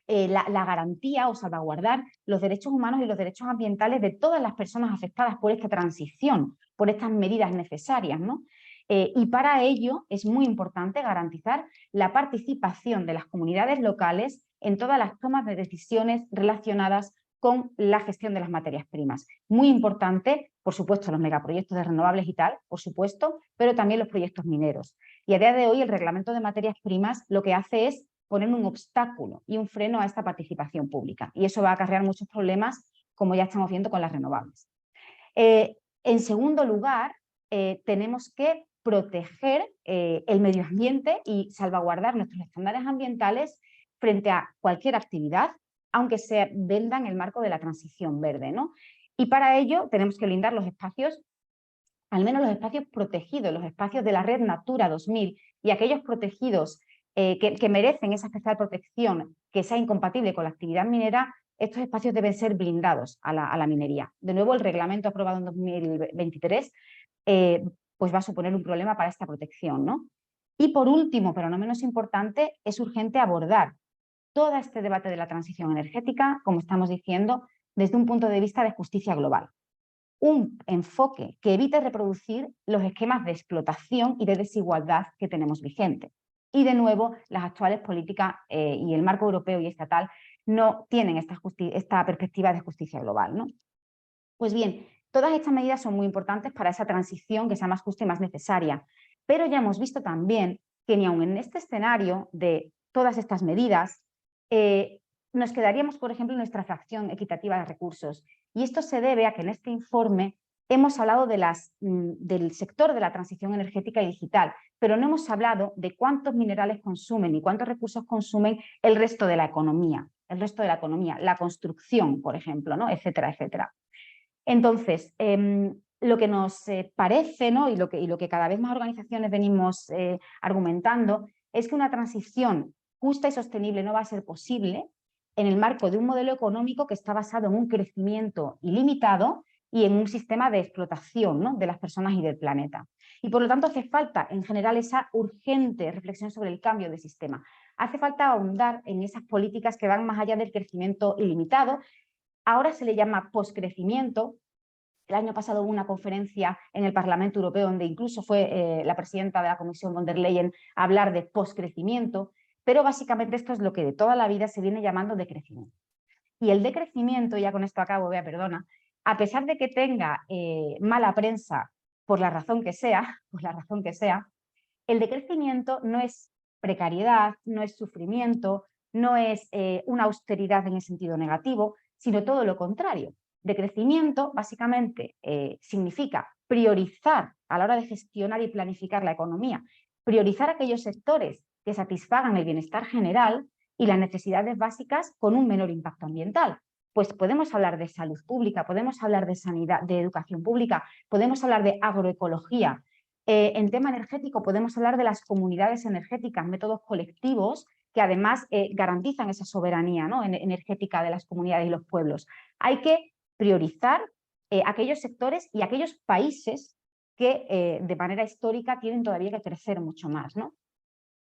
la garantía o salvaguardar los derechos humanos y los derechos ambientales de todas las personas afectadas por esta transición, por estas medidas necesarias, ¿no? Y para ello es muy importante garantizar la participación de las comunidades locales en todas las tomas de decisiones relacionadas con la gestión de las materias primas. Muy importante, por supuesto, los megaproyectos de renovables y tal, por supuesto, pero también los proyectos mineros. Y a día de hoy el reglamento de materias primas lo que hace es poner un obstáculo y un freno a esta participación pública. Y eso va a acarrear muchos problemas, como ya estamos viendo con las renovables. En segundo lugar, tenemos que proteger el medio ambiente y salvaguardar nuestros estándares ambientales frente a cualquier actividad, aunque se venda en el marco de la transición verde, ¿no? Y para ello tenemos que blindar los espacios, al menos los espacios protegidos, los espacios de la red Natura 2000 y aquellos protegidos que merecen esa especial protección que sea incompatible con la actividad minera. Estos espacios deben ser blindados a la minería. De nuevo, el reglamento aprobado en 2023 pues va a suponer un problema para esta protección, ¿no? Y por último, pero no menos importante, es urgente abordar todo este debate de la transición energética, como estamos diciendo, desde un punto de vista de justicia global. Un enfoque que evite reproducir los esquemas de explotación y de desigualdad que tenemos vigentes. Y de nuevo, las actuales políticas y el marco europeo y estatal no tienen esta perspectiva de justicia global, ¿no? Pues bien, todas estas medidas son muy importantes para esa transición que sea más justa y más necesaria, pero ya hemos visto también que ni aun en este escenario de todas estas medidas nos quedaríamos, por ejemplo, en nuestra fracción equitativa de recursos. Y esto se debe a que en este informe hemos hablado del sector de la transición energética y digital, pero no hemos hablado de cuántos minerales consumen y cuántos recursos consumen el resto de la economía, la construcción, por ejemplo, ¿no?, etcétera, etcétera. Entonces, lo que nos parece, ¿no?, y lo que cada vez más organizaciones venimos argumentando, es que una transición justa y sostenible no va a ser posible en el marco de un modelo económico que está basado en un crecimiento ilimitado y en un sistema de explotación, ¿no?, de las personas y del planeta. Y por lo tanto hace falta, en general, esa urgente reflexión sobre el cambio de sistema. Hace falta ahondar en esas políticas que van más allá del crecimiento ilimitado. Ahora se le llama poscrecimiento. El año pasado hubo una conferencia en el Parlamento Europeo donde incluso fue la presidenta de la Comisión von der Leyen a hablar de poscrecimiento, pero básicamente esto es lo que de toda la vida se viene llamando decrecimiento. Y el decrecimiento, ya con esto acabo, Bea, perdona, a pesar de que tenga mala prensa por la razón que sea, el decrecimiento no es precariedad, no es sufrimiento, no es una austeridad en el sentido negativo, sino todo lo contrario. Decrecimiento básicamente significa priorizar a la hora de gestionar y planificar la economía, priorizar aquellos sectores que satisfagan el bienestar general y las necesidades básicas con un menor impacto ambiental. Pues podemos hablar de salud pública, podemos hablar de sanidad, de educación pública, podemos hablar de agroecología, En tema energético podemos hablar de las comunidades energéticas, métodos colectivos que además garantizan esa soberanía, ¿no?, energética de las comunidades y los pueblos. Hay que priorizar aquellos sectores y aquellos países que de manera histórica tienen todavía que crecer mucho más, ¿no?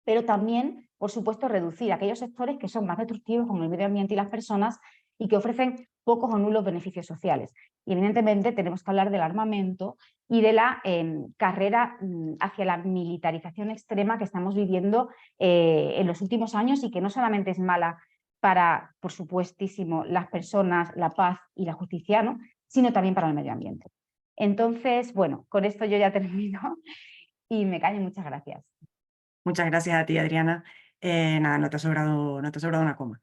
Pero también, por supuesto, reducir aquellos sectores que son más destructivos con el medio ambiente y las personas y que ofrecen pocos o nulos beneficios sociales. Y evidentemente tenemos que hablar del armamento y de la carrera hacia la militarización extrema que estamos viviendo en los últimos años y que no solamente es mala para, por supuestísimo, las personas, la paz y la justicia, ¿no?, sino también para el medio ambiente. Entonces, bueno, con esto yo ya termino y me callo. Muchas gracias. Muchas gracias a ti, Adriana. Nada, no te ha sobrado una coma.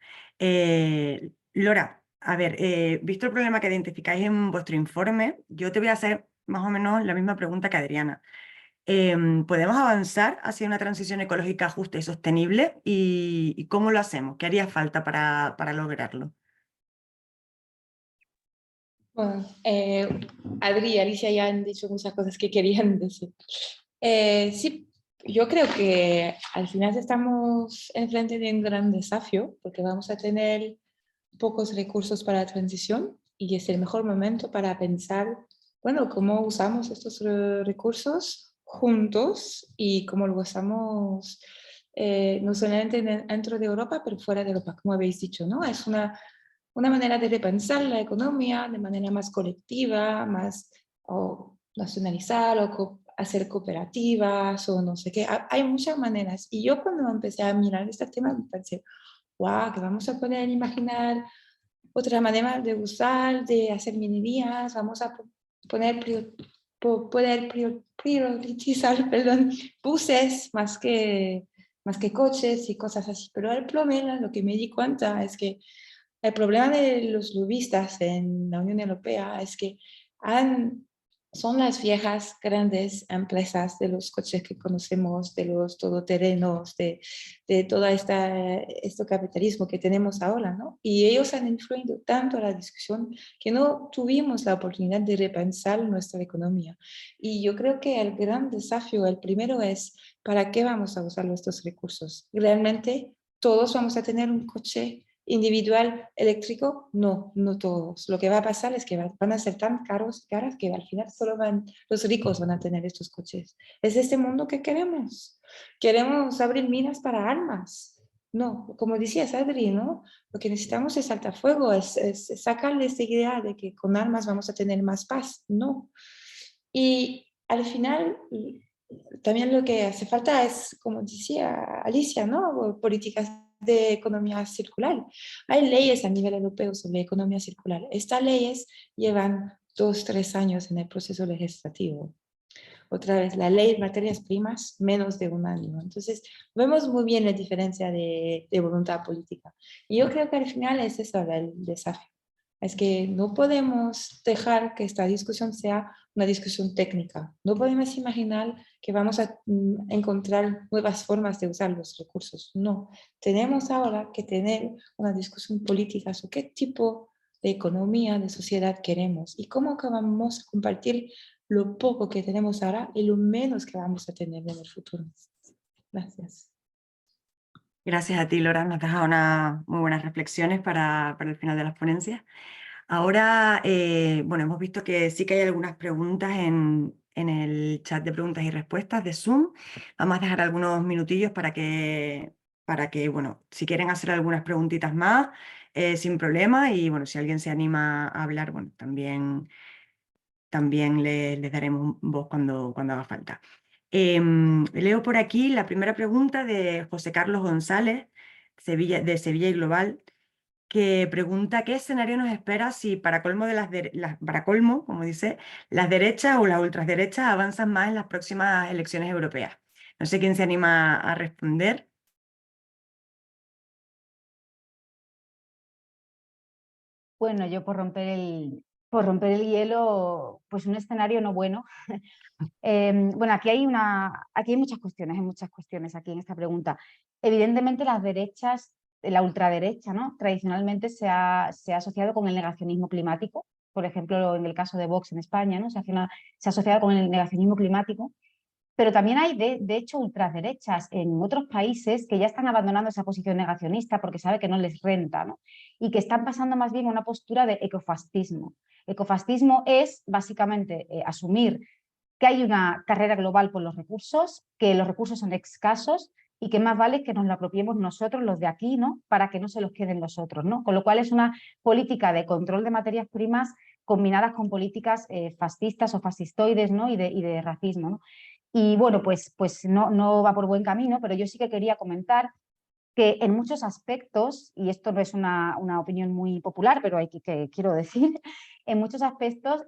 Lora, a ver, visto el problema que identificáis en vuestro informe, yo te voy a hacer más o menos la misma pregunta que Adriana. ¿Podemos avanzar hacia una transición ecológica justa y sostenible? ¿Y cómo lo hacemos? ¿Qué haría falta para lograrlo? Bueno, Adri y Alicia ya han dicho muchas cosas que querían decir. Sí, yo creo que al final estamos enfrente de un gran desafío porque vamos a tener pocos recursos para la transición y es el mejor momento para pensar, bueno, cómo usamos estos recursos juntos y cómo lo usamos no solamente dentro de Europa, pero fuera de Europa, como habéis dicho, ¿no? Es una manera de repensar la economía de manera más colectiva, más o nacionalizar o hacer cooperativas o no sé qué. Hay muchas maneras. Y yo cuando empecé a mirar este tema me pensé, wow, que vamos a poder imaginar otra manera de usar, de hacer minerías, vamos a poner poder priorizar, perdón, buses más que coches y cosas así. Pero el problema, lo que me di cuenta es que el problema de los lobistas en la Unión Europea es que son las viejas grandes empresas de los coches que conocemos, de los todoterrenos, de todo este capitalismo que tenemos ahora, ¿no? Y ellos han influido tanto en la discusión que no tuvimos la oportunidad de repensar nuestra economía. Y yo creo que el gran desafío, el primero es, ¿para qué vamos a usar estos recursos? ¿Realmente todos vamos a tener un coche individual eléctrico? No, no todos. Lo que va a pasar es que van a ser tan caras que al final solo los ricos van a tener estos coches. ¿Es este mundo que queremos? ¿Queremos abrir minas para armas? No, como decías, Adri, ¿no? Lo que necesitamos es altafuego, es sacarle esta idea de que con armas vamos a tener más paz. No. Y al final, también lo que hace falta es, como decía Alicia, ¿no?, políticas de economía circular. Hay leyes a nivel europeo sobre economía circular. Estas leyes llevan 2-3 años en el proceso legislativo. Otra vez, la ley de materias primas, menos de un año. Entonces, vemos muy bien la diferencia de voluntad política. Y yo creo que al final es eso el desafío. Es que no podemos dejar que esta discusión sea una discusión técnica. No podemos imaginar que vamos a encontrar nuevas formas de usar los recursos. No, tenemos ahora que tener una discusión política sobre qué tipo de economía, de sociedad queremos y cómo vamos a compartir lo poco que tenemos ahora y lo menos que vamos a tener en el futuro. Gracias. Gracias a ti, Lora. Nos has dejado unas muy buenas reflexiones para el final de las ponencias. Ahora, bueno, hemos visto que sí que hay algunas preguntas en el chat de preguntas y respuestas de Zoom. Vamos a dejar algunos minutillos para que, bueno, si quieren hacer algunas preguntitas más, sin problema. Y bueno, si alguien se anima a hablar, bueno, también les daremos voz cuando haga falta. Leo por aquí la primera pregunta de José Carlos González, de Sevilla y Global, que pregunta qué escenario nos espera si para colmo, para colmo, como dice, las derechas o las ultraderechas avanzan más en las próximas elecciones europeas. No sé quién se anima a responder. Bueno, yo por romper el hielo, pues un escenario no bueno. Bueno, aquí hay muchas cuestiones aquí en esta pregunta. Evidentemente las derechas, la ultraderecha, ¿no?, tradicionalmente se ha asociado con el negacionismo climático. Por ejemplo, en el caso de Vox en España, ¿no?, se ha asociado con el negacionismo climático. pero también hay, de hecho, ultraderechas en otros países que ya están abandonando esa posición negacionista porque sabe que no les renta, ¿no? Y que están pasando más bien a una postura de ecofascismo. Ecofascismo es básicamente asumir que hay una carrera global por los recursos, que los recursos son escasos y que más vale que nos lo apropiemos nosotros, los de aquí, ¿no? Para que no se los queden los otros, ¿no? Con lo cual es una política de control de materias primas combinadas con políticas fascistas o fascistoides, ¿no? Y de racismo, ¿no? Y bueno, pues no va por buen camino, pero yo sí que quería comentar que en muchos aspectos, y esto no es una opinión muy popular, pero hay que quiero decir, en muchos aspectos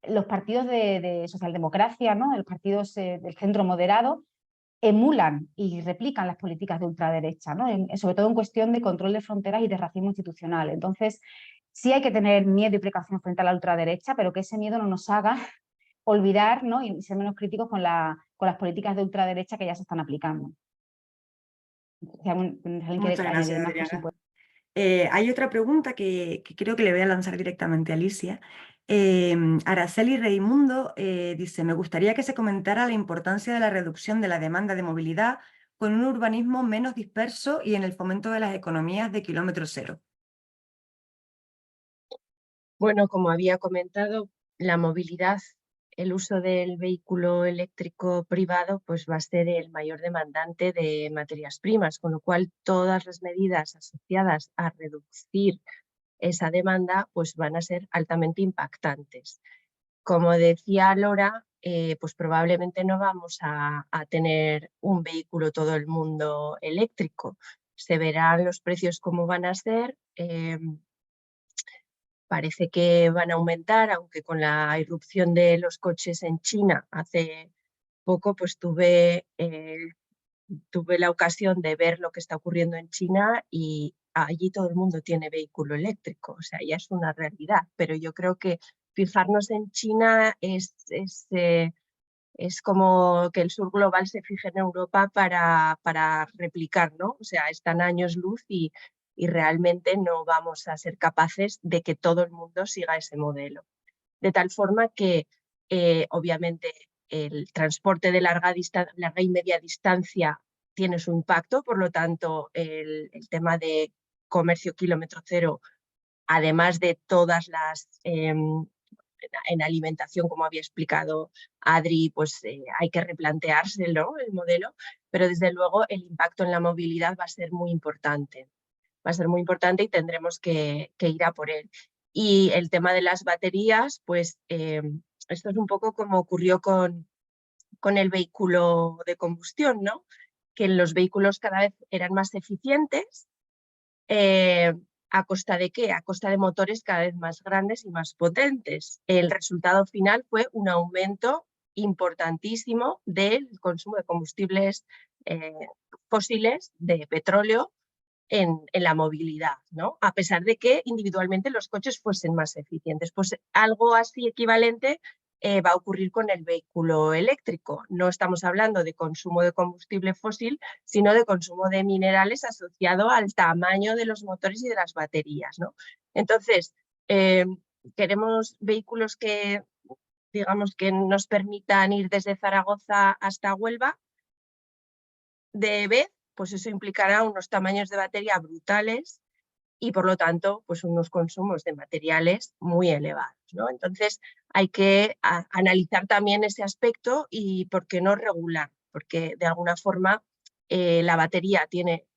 los partidos de socialdemocracia, ¿no? Los partidos del centro moderado, emulan y replican las políticas de ultraderecha, ¿no? Sobre todo en cuestión de control de fronteras y de racismo institucional. Entonces, sí hay que tener miedo y precaución frente a la ultraderecha, pero que ese miedo no nos haga olvidar, ¿no? Y ser menos críticos con las políticas de ultraderecha que ya se están aplicando. Si alguien quiere Muchas añadir gracias, más, por Adriana. supuesto. Hay otra pregunta que creo que le voy a lanzar directamente a Alicia. Araceli Reimundo dice, me gustaría que se comentara la importancia de la reducción de la demanda de movilidad con un urbanismo menos disperso y en el fomento de las economías de kilómetro cero. Bueno, como había comentado, la movilidad, el uso del vehículo eléctrico privado, pues va a ser el mayor demandante de materias primas, con lo cual todas las medidas asociadas a reducir esa demanda pues van a ser altamente impactantes. Como decía Lora, pues probablemente no vamos a tener un vehículo todo el mundo eléctrico. Se verán los precios cómo van a ser. Parece que van a aumentar, aunque con la irrupción de los coches en China hace poco, pues tuve la ocasión de ver lo que está ocurriendo en China y allí todo el mundo tiene vehículo eléctrico, o sea, ya es una realidad, pero yo creo que fijarnos en China es como que el sur global se fije en Europa para replicar, ¿no? O sea, están años luz y realmente no vamos a ser capaces de que todo el mundo siga ese modelo. De tal forma que, obviamente, el transporte de larga y media distancia tiene su impacto, por lo tanto, el tema de comercio kilómetro cero, además de todas las en alimentación, como había explicado Adri, pues hay que replanteárselo el modelo, pero desde luego el impacto en la movilidad va a ser muy importante. Va a ser muy importante y tendremos que ir a por él. Y el tema de las baterías, pues esto es un poco como ocurrió con el vehículo de combustión, ¿no? Que los vehículos cada vez eran más eficientes. ¿A costa de qué? A costa de motores cada vez más grandes y más potentes. El resultado final fue un aumento importantísimo del consumo de combustibles fósiles, de petróleo, en la movilidad, ¿no? A pesar de que individualmente los coches fuesen más eficientes. Pues algo así equivalente va a ocurrir con el vehículo eléctrico. No estamos hablando de consumo de combustible fósil, sino de consumo de minerales asociado al tamaño de los motores y de las baterías, ¿no? Entonces, queremos vehículos que, digamos, que nos permitan ir desde Zaragoza hasta Huelva de vez, pues eso implicará unos tamaños de batería brutales y por lo tanto pues unos consumos de materiales muy elevados, ¿no? Entonces hay que analizar también ese aspecto y por qué no regular, porque de alguna forma la batería tiene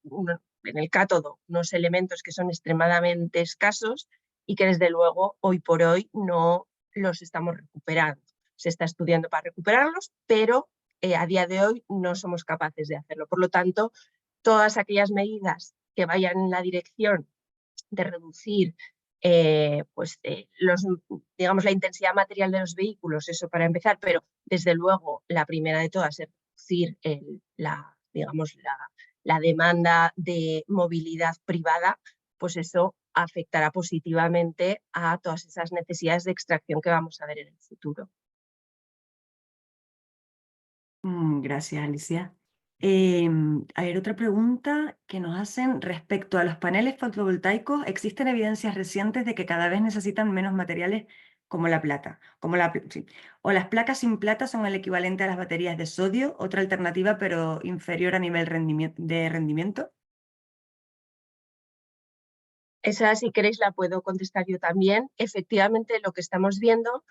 en el cátodo unos elementos que son extremadamente escasos y que desde luego hoy por hoy no los estamos recuperando. Se está estudiando para recuperarlos, pero a día de hoy no somos capaces de hacerlo. Por lo tanto, todas aquellas medidas que vayan en la dirección de reducir digamos, la intensidad material de los vehículos, eso para empezar, pero desde luego la primera de todas es reducir la demanda de movilidad privada, pues eso afectará positivamente a todas esas necesidades de extracción que vamos a ver en el futuro. Gracias, Alicia. A ver, otra pregunta que nos hacen respecto a los paneles fotovoltaicos. ¿Existen evidencias recientes de que cada vez necesitan menos materiales como la plata. Sí. O las placas sin plata son el equivalente a las baterías de sodio, otra alternativa pero inferior a nivel de rendimiento. Esa, si queréis, la puedo contestar yo también. Efectivamente, lo que estamos viendo,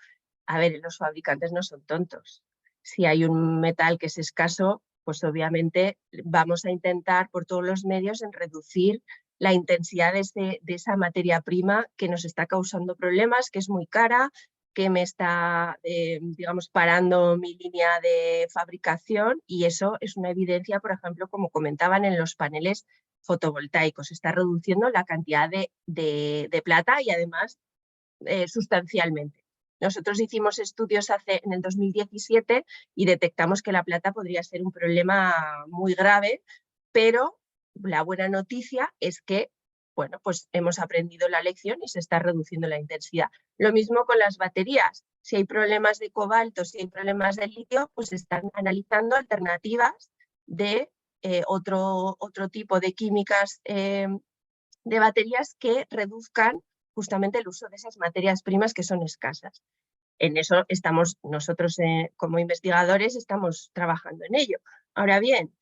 a ver, los fabricantes no son tontos. Si hay un metal que es escaso, pues obviamente vamos a intentar por todos los medios en reducir la intensidad de esa materia prima que nos está causando problemas, que es muy cara, que me está, digamos, parando mi línea de fabricación, y eso es una evidencia, por ejemplo, como comentaban en los paneles fotovoltaicos, está reduciendo la cantidad de plata y además sustancialmente. Nosotros hicimos estudios en el 2017 y detectamos que la plata podría ser un problema muy grave, pero la buena noticia es que, bueno, pues hemos aprendido la lección y se está reduciendo la intensidad. Lo mismo con las baterías. Si hay problemas de cobalto, si hay problemas de litio, pues están analizando alternativas de otro tipo de químicas de baterías que reduzcan justamente el uso de esas materias primas que son escasas. En eso estamos nosotros como investigadores, estamos trabajando en ello. Ahora bien,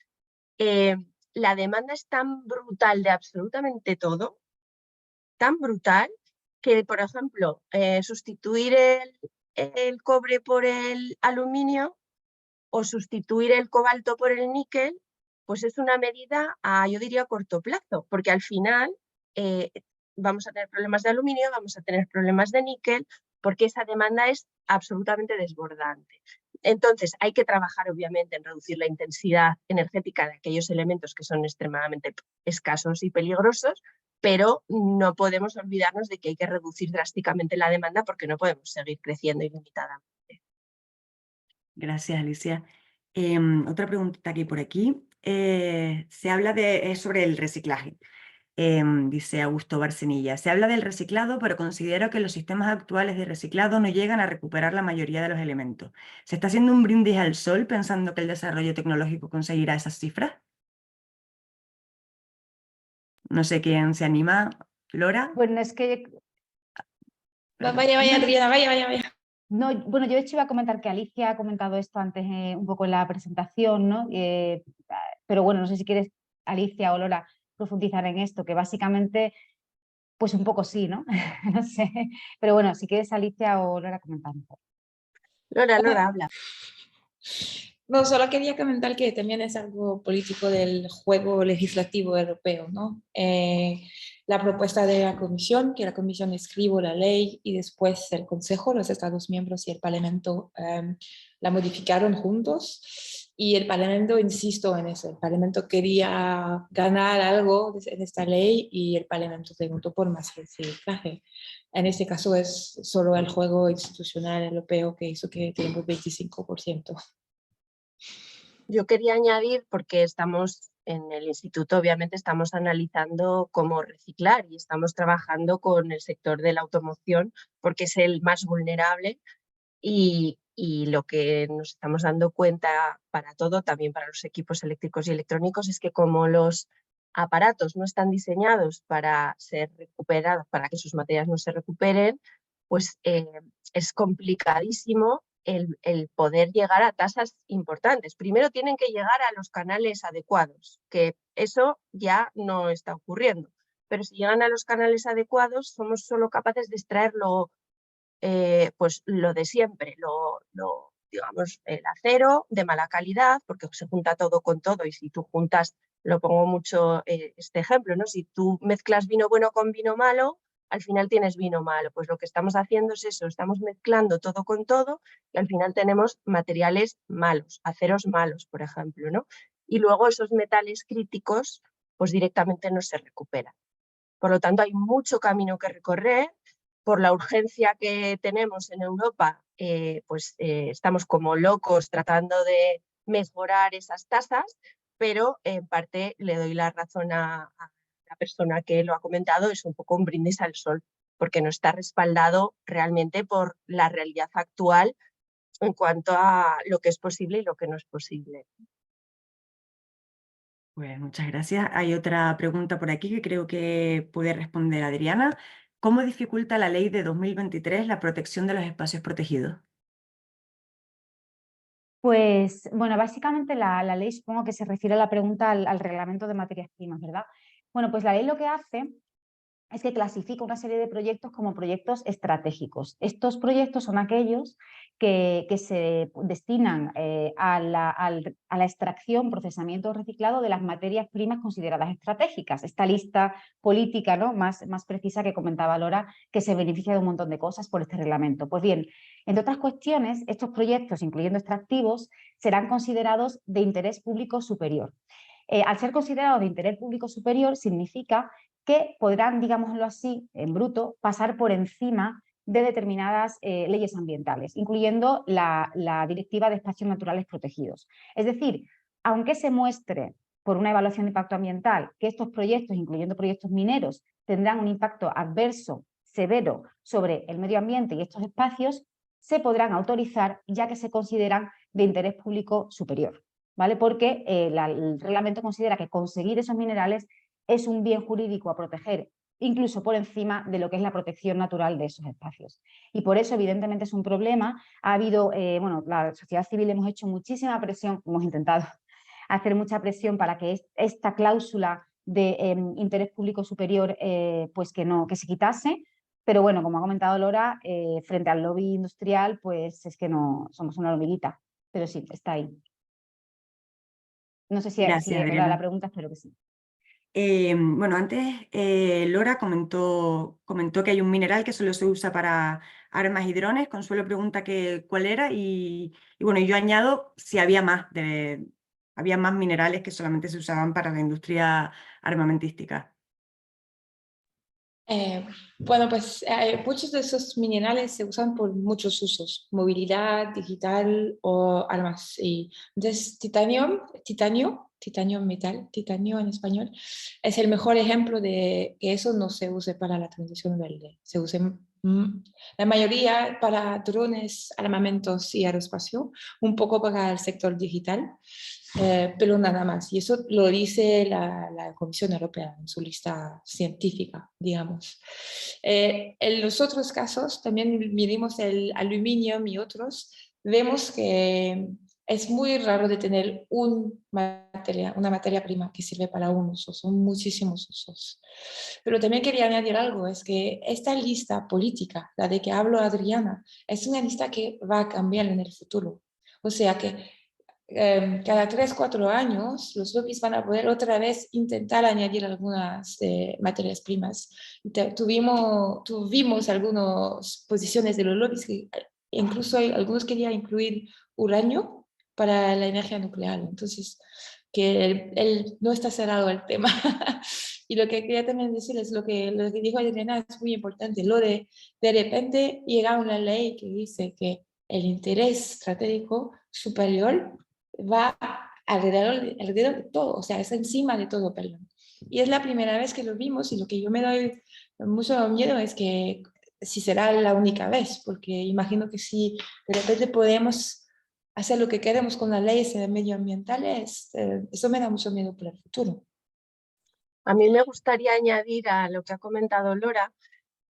la demanda es tan brutal de absolutamente todo, tan brutal, que, por ejemplo, sustituir el cobre por el aluminio o sustituir el cobalto por el níquel, pues es una medida yo diría, a corto plazo, porque al final vamos a tener problemas de aluminio, vamos a tener problemas de níquel, porque esa demanda es absolutamente desbordante. Entonces, hay que trabajar, obviamente, en reducir la intensidad energética de aquellos elementos que son extremadamente escasos y peligrosos, pero no podemos olvidarnos de que hay que reducir drásticamente la demanda porque no podemos seguir creciendo ilimitadamente. Gracias, Alicia. Otra preguntita aquí por aquí. Se habla sobre el reciclaje. Dice Augusto Barcenilla. Se habla del reciclado, pero considero que los sistemas actuales de reciclado no llegan a recuperar la mayoría de los elementos. ¿Se está haciendo un brindis al sol pensando que el desarrollo tecnológico conseguirá esas cifras? No sé quién se anima. ¿Lora? Bueno, es que Vaya, Adriana, vaya. no, bueno, yo de hecho iba a comentar que Alicia ha comentado esto antes un poco en la presentación, ¿no? Pero bueno, no sé si quieres, Alicia o Lola, profundizar en esto, que básicamente, pues un poco sí, ¿no? No sé, pero bueno, si quieres, Alicia o Lola, comentar un poco. Lola, habla. No, solo quería comentar que también es algo político del juego legislativo europeo, ¿no? La propuesta de la Comisión, que la Comisión escribió la ley y después el Consejo, los Estados miembros y el Parlamento la modificaron juntos. Y el Parlamento, insisto en eso, el Parlamento quería ganar algo de esta ley y el Parlamento se votó por más reciclaje. En este caso es solo el juego institucional europeo que hizo que tengamos 25%. Yo quería añadir, porque estamos en el instituto, obviamente estamos analizando cómo reciclar y estamos trabajando con el sector de la automoción porque es el más vulnerable y lo que nos estamos dando cuenta para todo, también para los equipos eléctricos y electrónicos, es que como los aparatos no están diseñados para ser recuperados, para que sus materias no se recuperen, pues es complicadísimo el poder llegar a tasas importantes. Primero tienen que llegar a los canales adecuados, que eso ya no está ocurriendo. Pero si llegan a los canales adecuados, somos solo capaces de extraerlo, pues lo de siempre, digamos, el acero de mala calidad, porque se junta todo con todo, y si tú juntas, lo pongo mucho este ejemplo, ¿no? Si tú mezclas vino bueno con vino malo, al final tienes vino malo. Pues lo que estamos haciendo es eso, estamos mezclando todo con todo y al final tenemos materiales malos, aceros malos, por ejemplo, ¿no? Y luego esos metales críticos, pues directamente no se recuperan. Por lo tanto, hay mucho camino que recorrer. Por la urgencia que tenemos en Europa, estamos como locos tratando de mejorar esas tasas, pero en parte le doy la razón a la persona que lo ha comentado, es un poco un brindis al sol, porque no está respaldado realmente por la realidad actual en cuanto a lo que es posible y lo que no es posible. Pues muchas gracias. Hay otra pregunta por aquí que creo que puede responder Adriana. ¿cómo dificulta la ley de 2023 la protección de los espacios protegidos? Pues, bueno, básicamente la ley supongo que se refiere a la pregunta al reglamento de materias primas, ¿verdad? Bueno, pues la ley lo que hace es que clasifica una serie de proyectos como proyectos estratégicos. Estos proyectos son aquellos que se destinan a la extracción, procesamiento o reciclado de las materias primas consideradas estratégicas. Esta lista política, ¿no?, más precisa que comentaba Lora, que se beneficia de un montón de cosas por este reglamento. Pues bien, entre otras cuestiones, estos proyectos, incluyendo extractivos, serán considerados de interés público superior. Al ser considerados de interés público superior, significa que podrán, digámoslo así, en bruto, pasar por encima de determinadas leyes ambientales, incluyendo la Directiva de Espacios Naturales Protegidos. Es decir, aunque se muestre por una evaluación de impacto ambiental que estos proyectos, incluyendo proyectos mineros, tendrán un impacto adverso severo sobre el medio ambiente y estos espacios, se podrán autorizar ya que se consideran de interés público superior, ¿vale? Porque el reglamento considera que conseguir esos minerales es un bien jurídico a proteger, incluso por encima de lo que es la protección natural de esos espacios. Y por eso, evidentemente, es un problema. Ha habido, bueno, la sociedad civil hemos hecho muchísima presión, hemos intentado hacer mucha presión para que esta cláusula de interés público superior pues que se quitase, pero bueno, como ha comentado Lora, frente al lobby industrial, pues es que no somos una hormiguita, pero sí, está ahí. No sé si Gracias, es verdad Adriana. la pregunta, espero que sí. Bueno, antes Lora comentó que hay un mineral que solo se usa para armas y drones. Consuelo pregunta cuál era y bueno, yo añado si había había más minerales que solamente se usaban para la industria armamentística. Bueno, pues muchos de esos minerales se usan por muchos usos, movilidad digital o armas. Y entonces, titanio metal, titanio en español, es el mejor ejemplo de que eso no se use para la transición verde. Se use la mayoría para drones, armamentos y aeroespacio, un poco para el sector digital. Pero nada más. Y eso lo dice la Comisión Europea en su lista científica, digamos. En los otros casos, también midimos el aluminio y otros, vemos que es muy raro de tener una materia prima que sirve para un uso, son muchísimos usos. Pero también quería añadir algo, es que esta lista política, la de que hablo Adriana, es una lista que va a cambiar en el futuro. O sea que cada 3-4 años los lobbies van a poder otra vez intentar añadir algunas materias primas. Tuvimos algunas posiciones de los lobbies que incluso algunos querían incluir uranio para la energía nuclear. Entonces, que él no está cerrado el tema. Y lo que quería también decir es lo que dijo Adriana es muy importante. Lo de repente llega una ley que dice que el interés estratégico superior va alrededor de todo, o sea, es encima de todo, perdón. Y es la primera vez que lo vimos y lo que yo me doy mucho miedo es que si será la única vez, porque imagino que si de repente podemos hacer lo que queremos con las leyes medioambientales, eso me da mucho miedo para el futuro. A mí me gustaría añadir a lo que ha comentado Lora.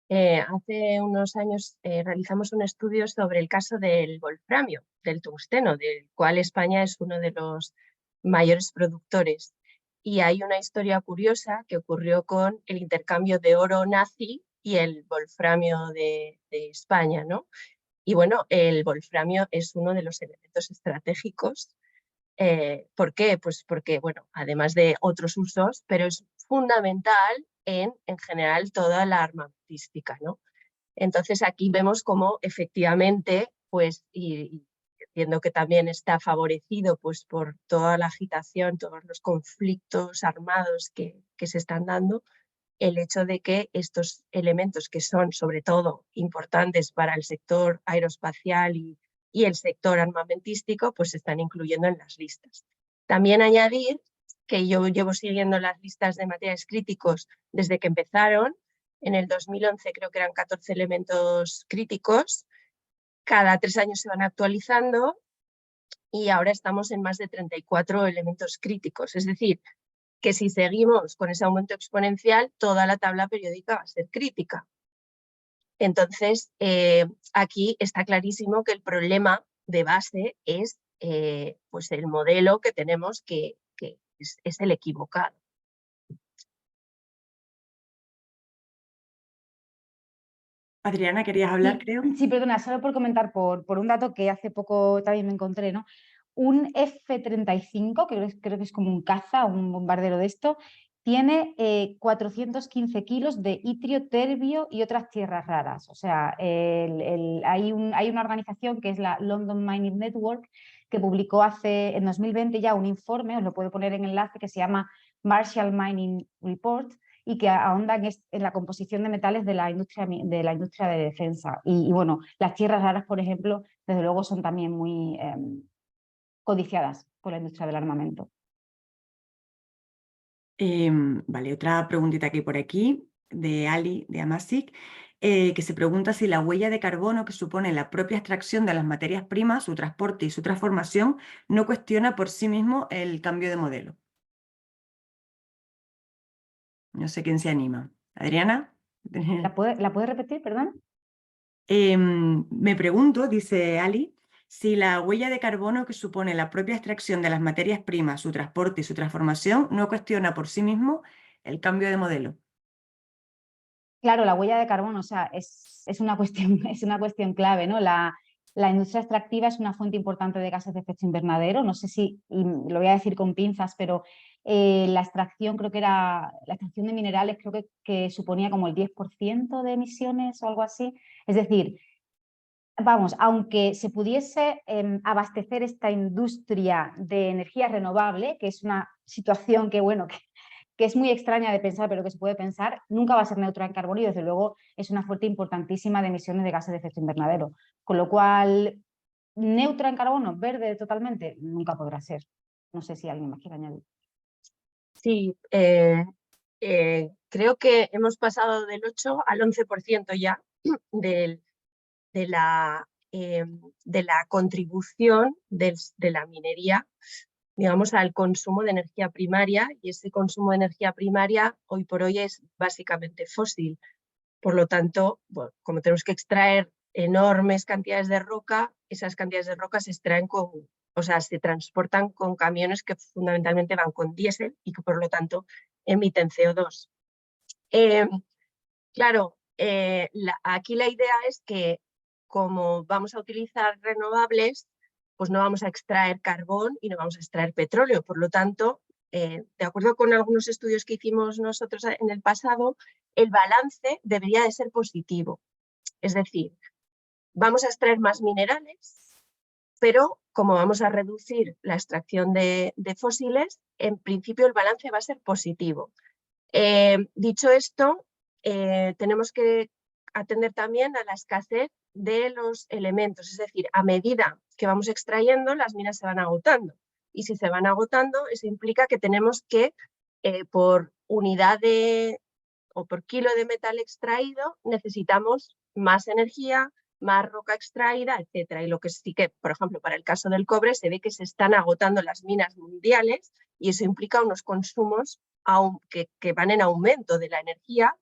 Hace unos años realizamos un estudio sobre el caso del wolframio, del tungsteno, del cual España es uno de los mayores productores. Y hay una historia curiosa que ocurrió con el intercambio de oro nazi y el wolframio de España, ¿no? Y bueno, el wolframio es uno de los elementos estratégicos. ¿Por qué? Pues porque, bueno, además de otros usos, pero es fundamental en general toda la armamentística, ¿no? Entonces aquí vemos cómo efectivamente, pues, y entiendo que también está favorecido pues, por toda la agitación, todos los conflictos armados que se están dando, el hecho de que estos elementos que son sobre todo importantes para el sector aeroespacial y el sector armamentístico, pues se están incluyendo en las listas. También añadir que yo llevo siguiendo las listas de materiales críticos desde que empezaron. En el 2011 creo que eran 14 elementos críticos. Cada 3 años se van actualizando y ahora estamos en más de 34 elementos críticos. Es decir, que si seguimos con ese aumento exponencial, toda la tabla periódica va a ser crítica. Entonces, aquí está clarísimo que el problema de base es pues el modelo que tenemos que es el equivocado. Adriana, ¿querías hablar, creo? Sí, perdona, solo por comentar por un dato que hace poco también me encontré, ¿no? Un F-35, que creo que es como un caza, un bombardero de esto, tiene 415 kilos de itrio, terbio y otras tierras raras. O sea, hay una organización que es la London Mining Network que publicó en 2020 ya un informe, os lo puedo poner en enlace, que se llama Marshall Mining Report, y que ahonda en la composición de metales de la industria de defensa. Y bueno, las tierras raras, por ejemplo, desde luego son también muy codiciadas por la industria del armamento. Vale, otra preguntita que hay por aquí, de Ali, de Amasic, que se pregunta si la huella de carbono que supone la propia extracción de las materias primas, su transporte y su transformación, no cuestiona por sí mismo el cambio de modelo. No sé quién se anima. ¿Adriana? ¿La puede repetir, perdón? Me pregunto, dice Ali, si la huella de carbono que supone la propia extracción de las materias primas, su transporte y su transformación, no cuestiona por sí mismo el cambio de modelo. Claro, la huella de carbono, o sea, es una cuestión clave, ¿no? La industria extractiva es una fuente importante de gases de efecto invernadero. No sé si, y lo voy a decir con pinzas, pero la extracción la extracción de minerales creo que suponía como el 10% de emisiones o algo así. Es decir, vamos, aunque se pudiese abastecer esta industria de energía renovable, que es una situación que, bueno, que es muy extraña de pensar, pero que se puede pensar, nunca va a ser neutra en carbono y desde luego es una fuente importantísima de emisiones de gases de efecto invernadero. Con lo cual, neutra en carbono, verde totalmente, nunca podrá ser. No sé si alguien más quiere añadir. Sí, creo que hemos pasado del 8 al 11% ya de la contribución de la minería, digamos, al consumo de energía primaria, y ese consumo de energía primaria hoy por hoy es básicamente fósil. Por lo tanto, bueno, como tenemos que extraer enormes cantidades de roca, esas cantidades de roca se extraen se transportan con camiones que fundamentalmente van con diésel y que por lo tanto emiten CO2. Claro, aquí la idea es que como vamos a utilizar renovables, pues no vamos a extraer carbón y no vamos a extraer petróleo. Por lo tanto, de acuerdo con algunos estudios que hicimos nosotros en el pasado, el balance debería de ser positivo. Es decir, vamos a extraer más minerales, pero como vamos a reducir la extracción de fósiles, en principio el balance va a ser positivo. Dicho esto, tenemos que atender también a la escasez de los elementos, es decir, a medida que vamos extrayendo, las minas se van agotando. Y si se van agotando, eso implica que tenemos que, por unidad o por kilo de metal extraído, necesitamos más energía, más roca extraída, etc. Y lo que sí que, por ejemplo, para el caso del cobre, se ve que se están agotando las minas mundiales y eso implica unos consumos que van en aumento de la energía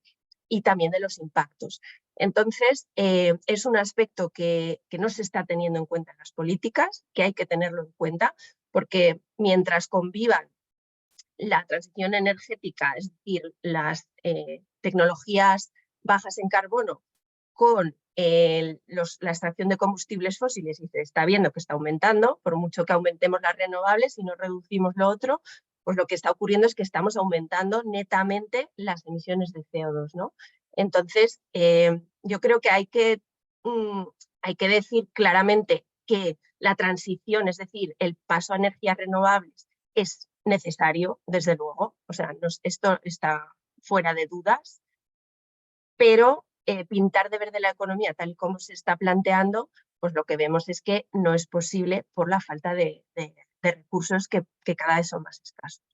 y también de los impactos. Entonces, es un aspecto que no se está teniendo en cuenta en las políticas, que hay que tenerlo en cuenta, porque mientras convivan la transición energética, es decir, las tecnologías bajas en carbono con la extracción de combustibles fósiles, y se está viendo que está aumentando, por mucho que aumentemos las renovables y no reducimos lo otro, pues lo que está ocurriendo es que estamos aumentando netamente las emisiones de CO2, ¿no? Entonces, yo creo que hay que decir claramente que la transición, es decir, el paso a energías renovables es necesario, desde luego, o sea, esto está fuera de dudas, pero pintar de verde la economía tal y como se está planteando, pues lo que vemos es que no es posible por la falta de recursos que cada vez son más escasos.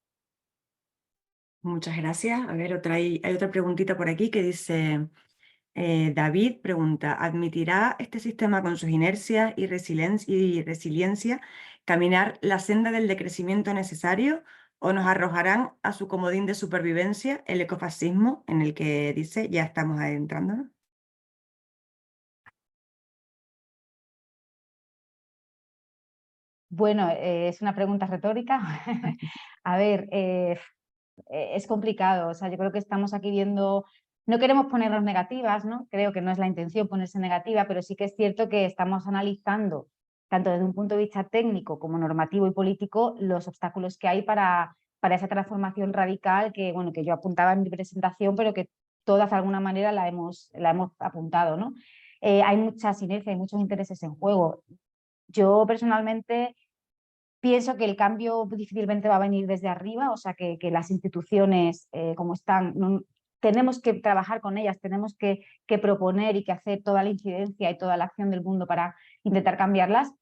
Muchas gracias. A ver, hay otra preguntita por aquí que dice, David pregunta, ¿admitirá este sistema con sus inercias y resiliencia caminar la senda del decrecimiento necesario o nos arrojarán a su comodín de supervivencia, el ecofascismo, en el que dice ya estamos adentrándonos? Bueno, es una pregunta retórica. A ver, es complicado. O sea, yo creo que estamos aquí viendo... No queremos ponernos negativas, ¿no? Creo que no es la intención ponerse negativa, pero sí que es cierto que estamos analizando, tanto desde un punto de vista técnico como normativo y político, los obstáculos que hay para esa transformación radical que, bueno, que yo apuntaba en mi presentación, pero que todas de alguna manera la hemos apuntado, ¿no? Hay mucha sinergia, hay muchos intereses en juego. Yo personalmente pienso que el cambio difícilmente va a venir desde arriba, o sea que las instituciones como están, tenemos que trabajar con ellas, tenemos que proponer y que hacer toda la incidencia y toda la acción del mundo para intentar cambiarlas,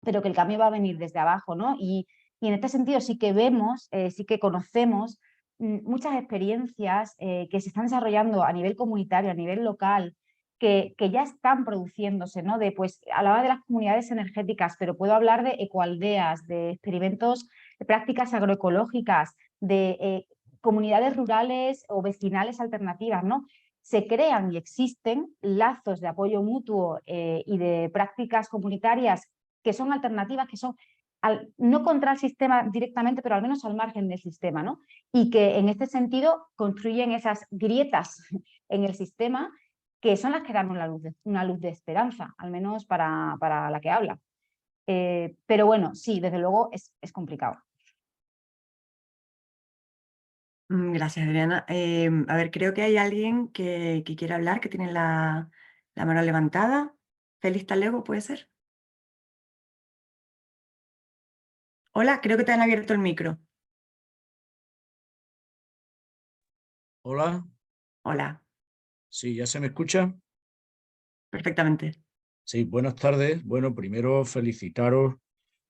pero que el cambio va a venir desde abajo, ¿no? Y en este sentido sí que vemos, sí que conocemos muchas experiencias que se están desarrollando a nivel comunitario, a nivel local, que ya están produciéndose, ¿no? Pues, hablaba de las comunidades energéticas, pero puedo hablar de ecoaldeas, de experimentos, de prácticas agroecológicas, de comunidades rurales o vecinales alternativas, ¿no? Se crean y existen lazos de apoyo mutuo y de prácticas comunitarias que son alternativas, que son no contra el sistema directamente, pero al menos al margen del sistema, ¿no? Y que en este sentido construyen esas grietas en el sistema que son las que dan una luz de esperanza, al menos para la que habla. Pero bueno, sí, desde luego es complicado. Gracias, Adriana. A ver, creo que hay alguien que quiere hablar, que tiene la mano levantada. Félix Talego, ¿puede ser? Hola, creo que te han abierto el micro. Hola, Hola, sí, ¿ya se me escucha? perfectamente. Sí, buenas tardes. Bueno, primero felicitaros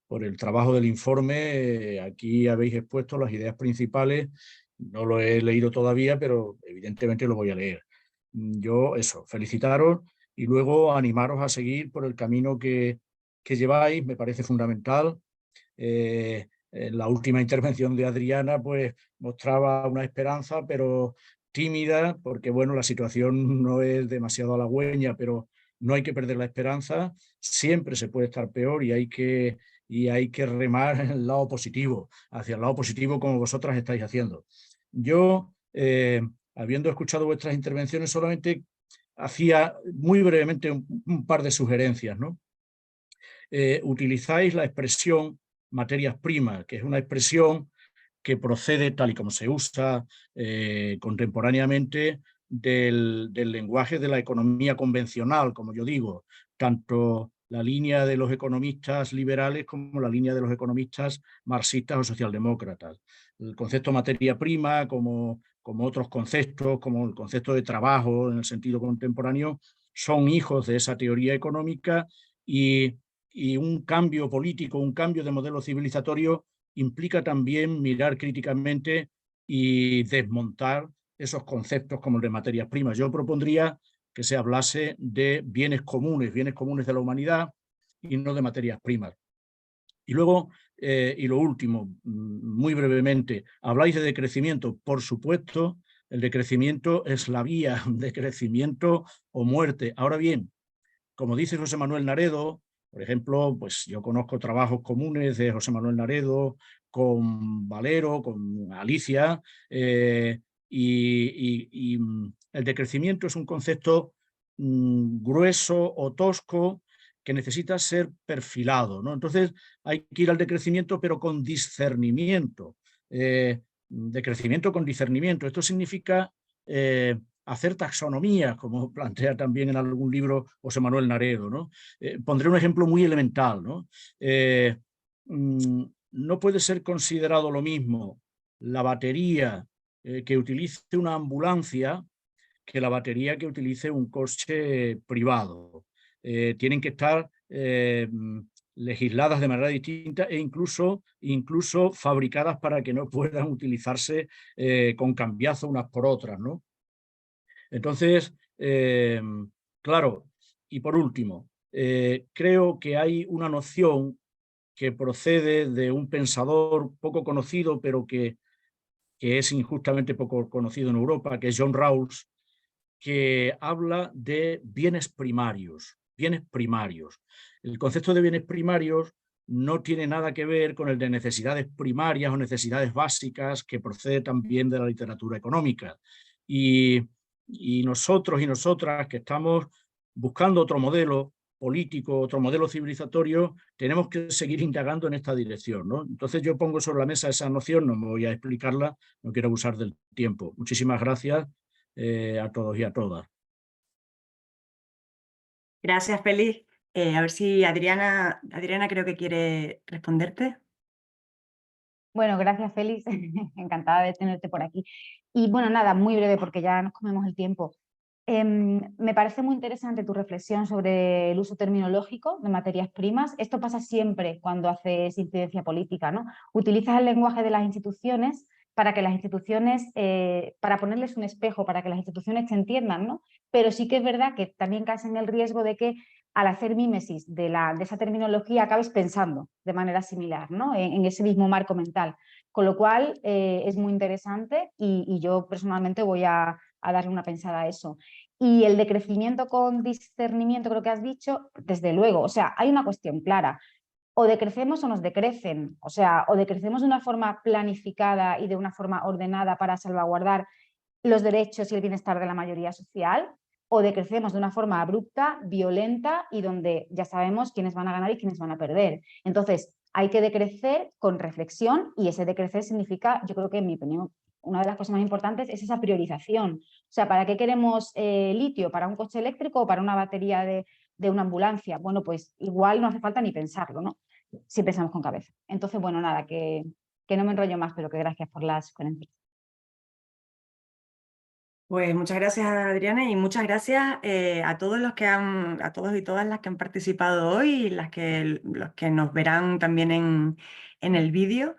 por el trabajo del informe. Aquí habéis expuesto las ideas principales. No lo he leído todavía, pero evidentemente lo voy a leer. Yo, eso, felicitaros y luego animaros a seguir por el camino que lleváis. Me parece fundamental. En la última intervención de Adriana, pues mostraba una esperanza, pero tímida, porque bueno, la situación no es demasiado halagüeña, pero no hay que perder la esperanza. Siempre se puede estar peor y hay que remar en el lado positivo, hacia el lado positivo como vosotras estáis haciendo. Yo, habiendo escuchado vuestras intervenciones, solamente hacía muy brevemente un par de sugerencias, ¿no? Utilizáis la expresión materias primas, que es una expresión que procede, tal y como se usa contemporáneamente, del lenguaje de la economía convencional, como yo digo, tanto la línea de los economistas liberales como la línea de los economistas marxistas o socialdemócratas. El concepto materia prima, como otros conceptos, como el concepto de trabajo en el sentido contemporáneo, son hijos de esa teoría económica y un cambio político, un cambio de modelo civilizatorio implica también mirar críticamente y desmontar esos conceptos como el de materias primas. Yo propondría que se hablase de bienes comunes de la humanidad y no de materias primas. Y luego, y lo último, muy brevemente, habláis de decrecimiento. Por supuesto, el decrecimiento es la vía de crecimiento o muerte. Ahora bien, como dice José Manuel Naredo, por ejemplo, pues yo conozco trabajos comunes de José Manuel Naredo con Valero, con Alicia, y el decrecimiento es un concepto grueso o tosco que necesita ser perfilado, ¿no? Entonces hay que ir al decrecimiento, pero con discernimiento. Decrecimiento con discernimiento. Esto significa hacer taxonomías, como plantea también en algún libro José Manuel Naredo, ¿no? Pondré un ejemplo muy elemental, ¿no? No puede ser considerado lo mismo la batería que utilice una ambulancia que la batería que utilice un coche privado. Tienen que estar legisladas de manera distinta e incluso fabricadas para que no puedan utilizarse con cambiazo unas por otras, ¿no? Entonces, claro, y por último, creo que hay una noción que procede de un pensador poco conocido, pero que es injustamente poco conocido en Europa, que es John Rawls, que habla de bienes primarios. Bienes primarios. El concepto de bienes primarios no tiene nada que ver con el de necesidades primarias o necesidades básicas, que procede también de la literatura económica. Y nosotros y nosotras que estamos buscando otro modelo político, otro modelo civilizatorio, tenemos que seguir indagando en esta dirección, ¿no? Entonces yo pongo sobre la mesa esa noción, no me voy a explicarla, no quiero abusar del tiempo. Muchísimas gracias a todos y a todas. Gracias, Félix. A ver si Adriana creo que quiere responderte. Bueno, gracias Félix, encantada de tenerte por aquí. Y bueno, nada, muy breve porque ya nos comemos el tiempo. Me parece muy interesante tu reflexión sobre el uso terminológico de materias primas. Esto pasa siempre cuando haces incidencia política, ¿no? Utilizas el lenguaje de las instituciones para que las instituciones, para ponerles un espejo, para que las instituciones te entiendan, ¿no? Pero sí que es verdad que también caes en el riesgo de que al hacer mímesis de esa terminología acabes pensando de manera similar, ¿no? En ese mismo marco mental. Con lo cual es muy interesante y yo personalmente voy a darle una pensada a eso. Y el decrecimiento con discernimiento, creo que has dicho, desde luego, o sea, hay una cuestión clara. O decrecemos o nos decrecen, o sea, o decrecemos de una forma planificada y de una forma ordenada para salvaguardar los derechos y el bienestar de la mayoría social, o decrecemos de una forma abrupta, violenta y donde ya sabemos quiénes van a ganar y quiénes van a perder. Entonces, hay que decrecer con reflexión y ese decrecer significa, yo creo que en mi opinión, una de las cosas más importantes es esa priorización. O sea, ¿para qué queremos litio? ¿Para un coche eléctrico o para una batería de una ambulancia? Bueno, pues igual no hace falta ni pensarlo, ¿no? Si pensamos con cabeza. Entonces, bueno, nada, que no me enrollo más, pero que gracias por las sugerencias. Pues muchas gracias, Adriana, y muchas gracias a todos a todos y todas las que han participado hoy y los que nos verán también en el vídeo.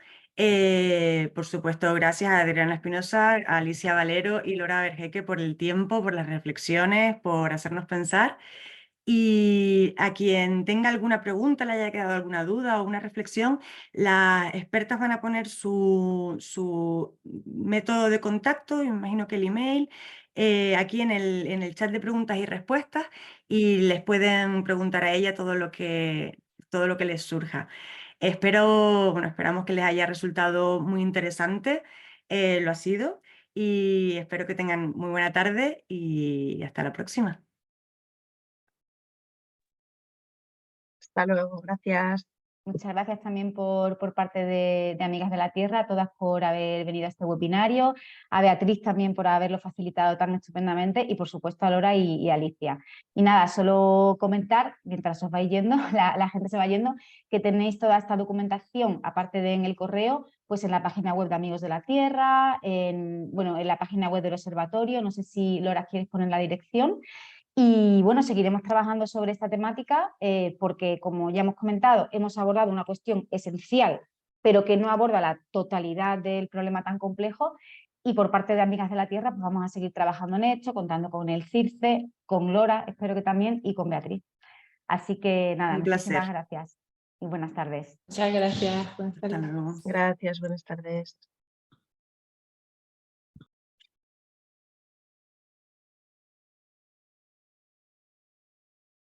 Por supuesto, gracias a Adriana Espinosa, a Alicia Valero y Laura Vergeque por el tiempo, por las reflexiones, por hacernos pensar. Y a quien tenga alguna pregunta, le haya quedado alguna duda o una reflexión, las expertas van a poner su método de contacto, me imagino que el email, aquí en el chat de preguntas y respuestas, y les pueden preguntar a ella todo lo que les surja. Esperamos que les haya resultado muy interesante, lo ha sido, y espero que tengan muy buena tarde y hasta la próxima. Hasta luego, gracias. Muchas gracias también por parte de Amigas de la Tierra, a todas por haber venido a este webinario, a Beatriz también por haberlo facilitado tan estupendamente y por supuesto a Laura y Alicia. Y nada, solo comentar, mientras os vais yendo, la gente se va yendo, que tenéis toda esta documentación, aparte de en el correo, pues en la página web de Amigos de la Tierra, en la página web del observatorio, no sé si Laura quieres poner la dirección. Y bueno, seguiremos trabajando sobre esta temática porque, como ya hemos comentado, hemos abordado una cuestión esencial, pero que no aborda la totalidad del problema tan complejo. Y por parte de Amigas de la Tierra, pues vamos a seguir trabajando en esto, contando con el CIRCE, con Laura, espero que también, y con Beatriz. Así que nada, Un muchísimas placer. gracias y buenas tardes. Muchas gracias. Buenas Hasta tardes. luego. Gracias, buenas tardes.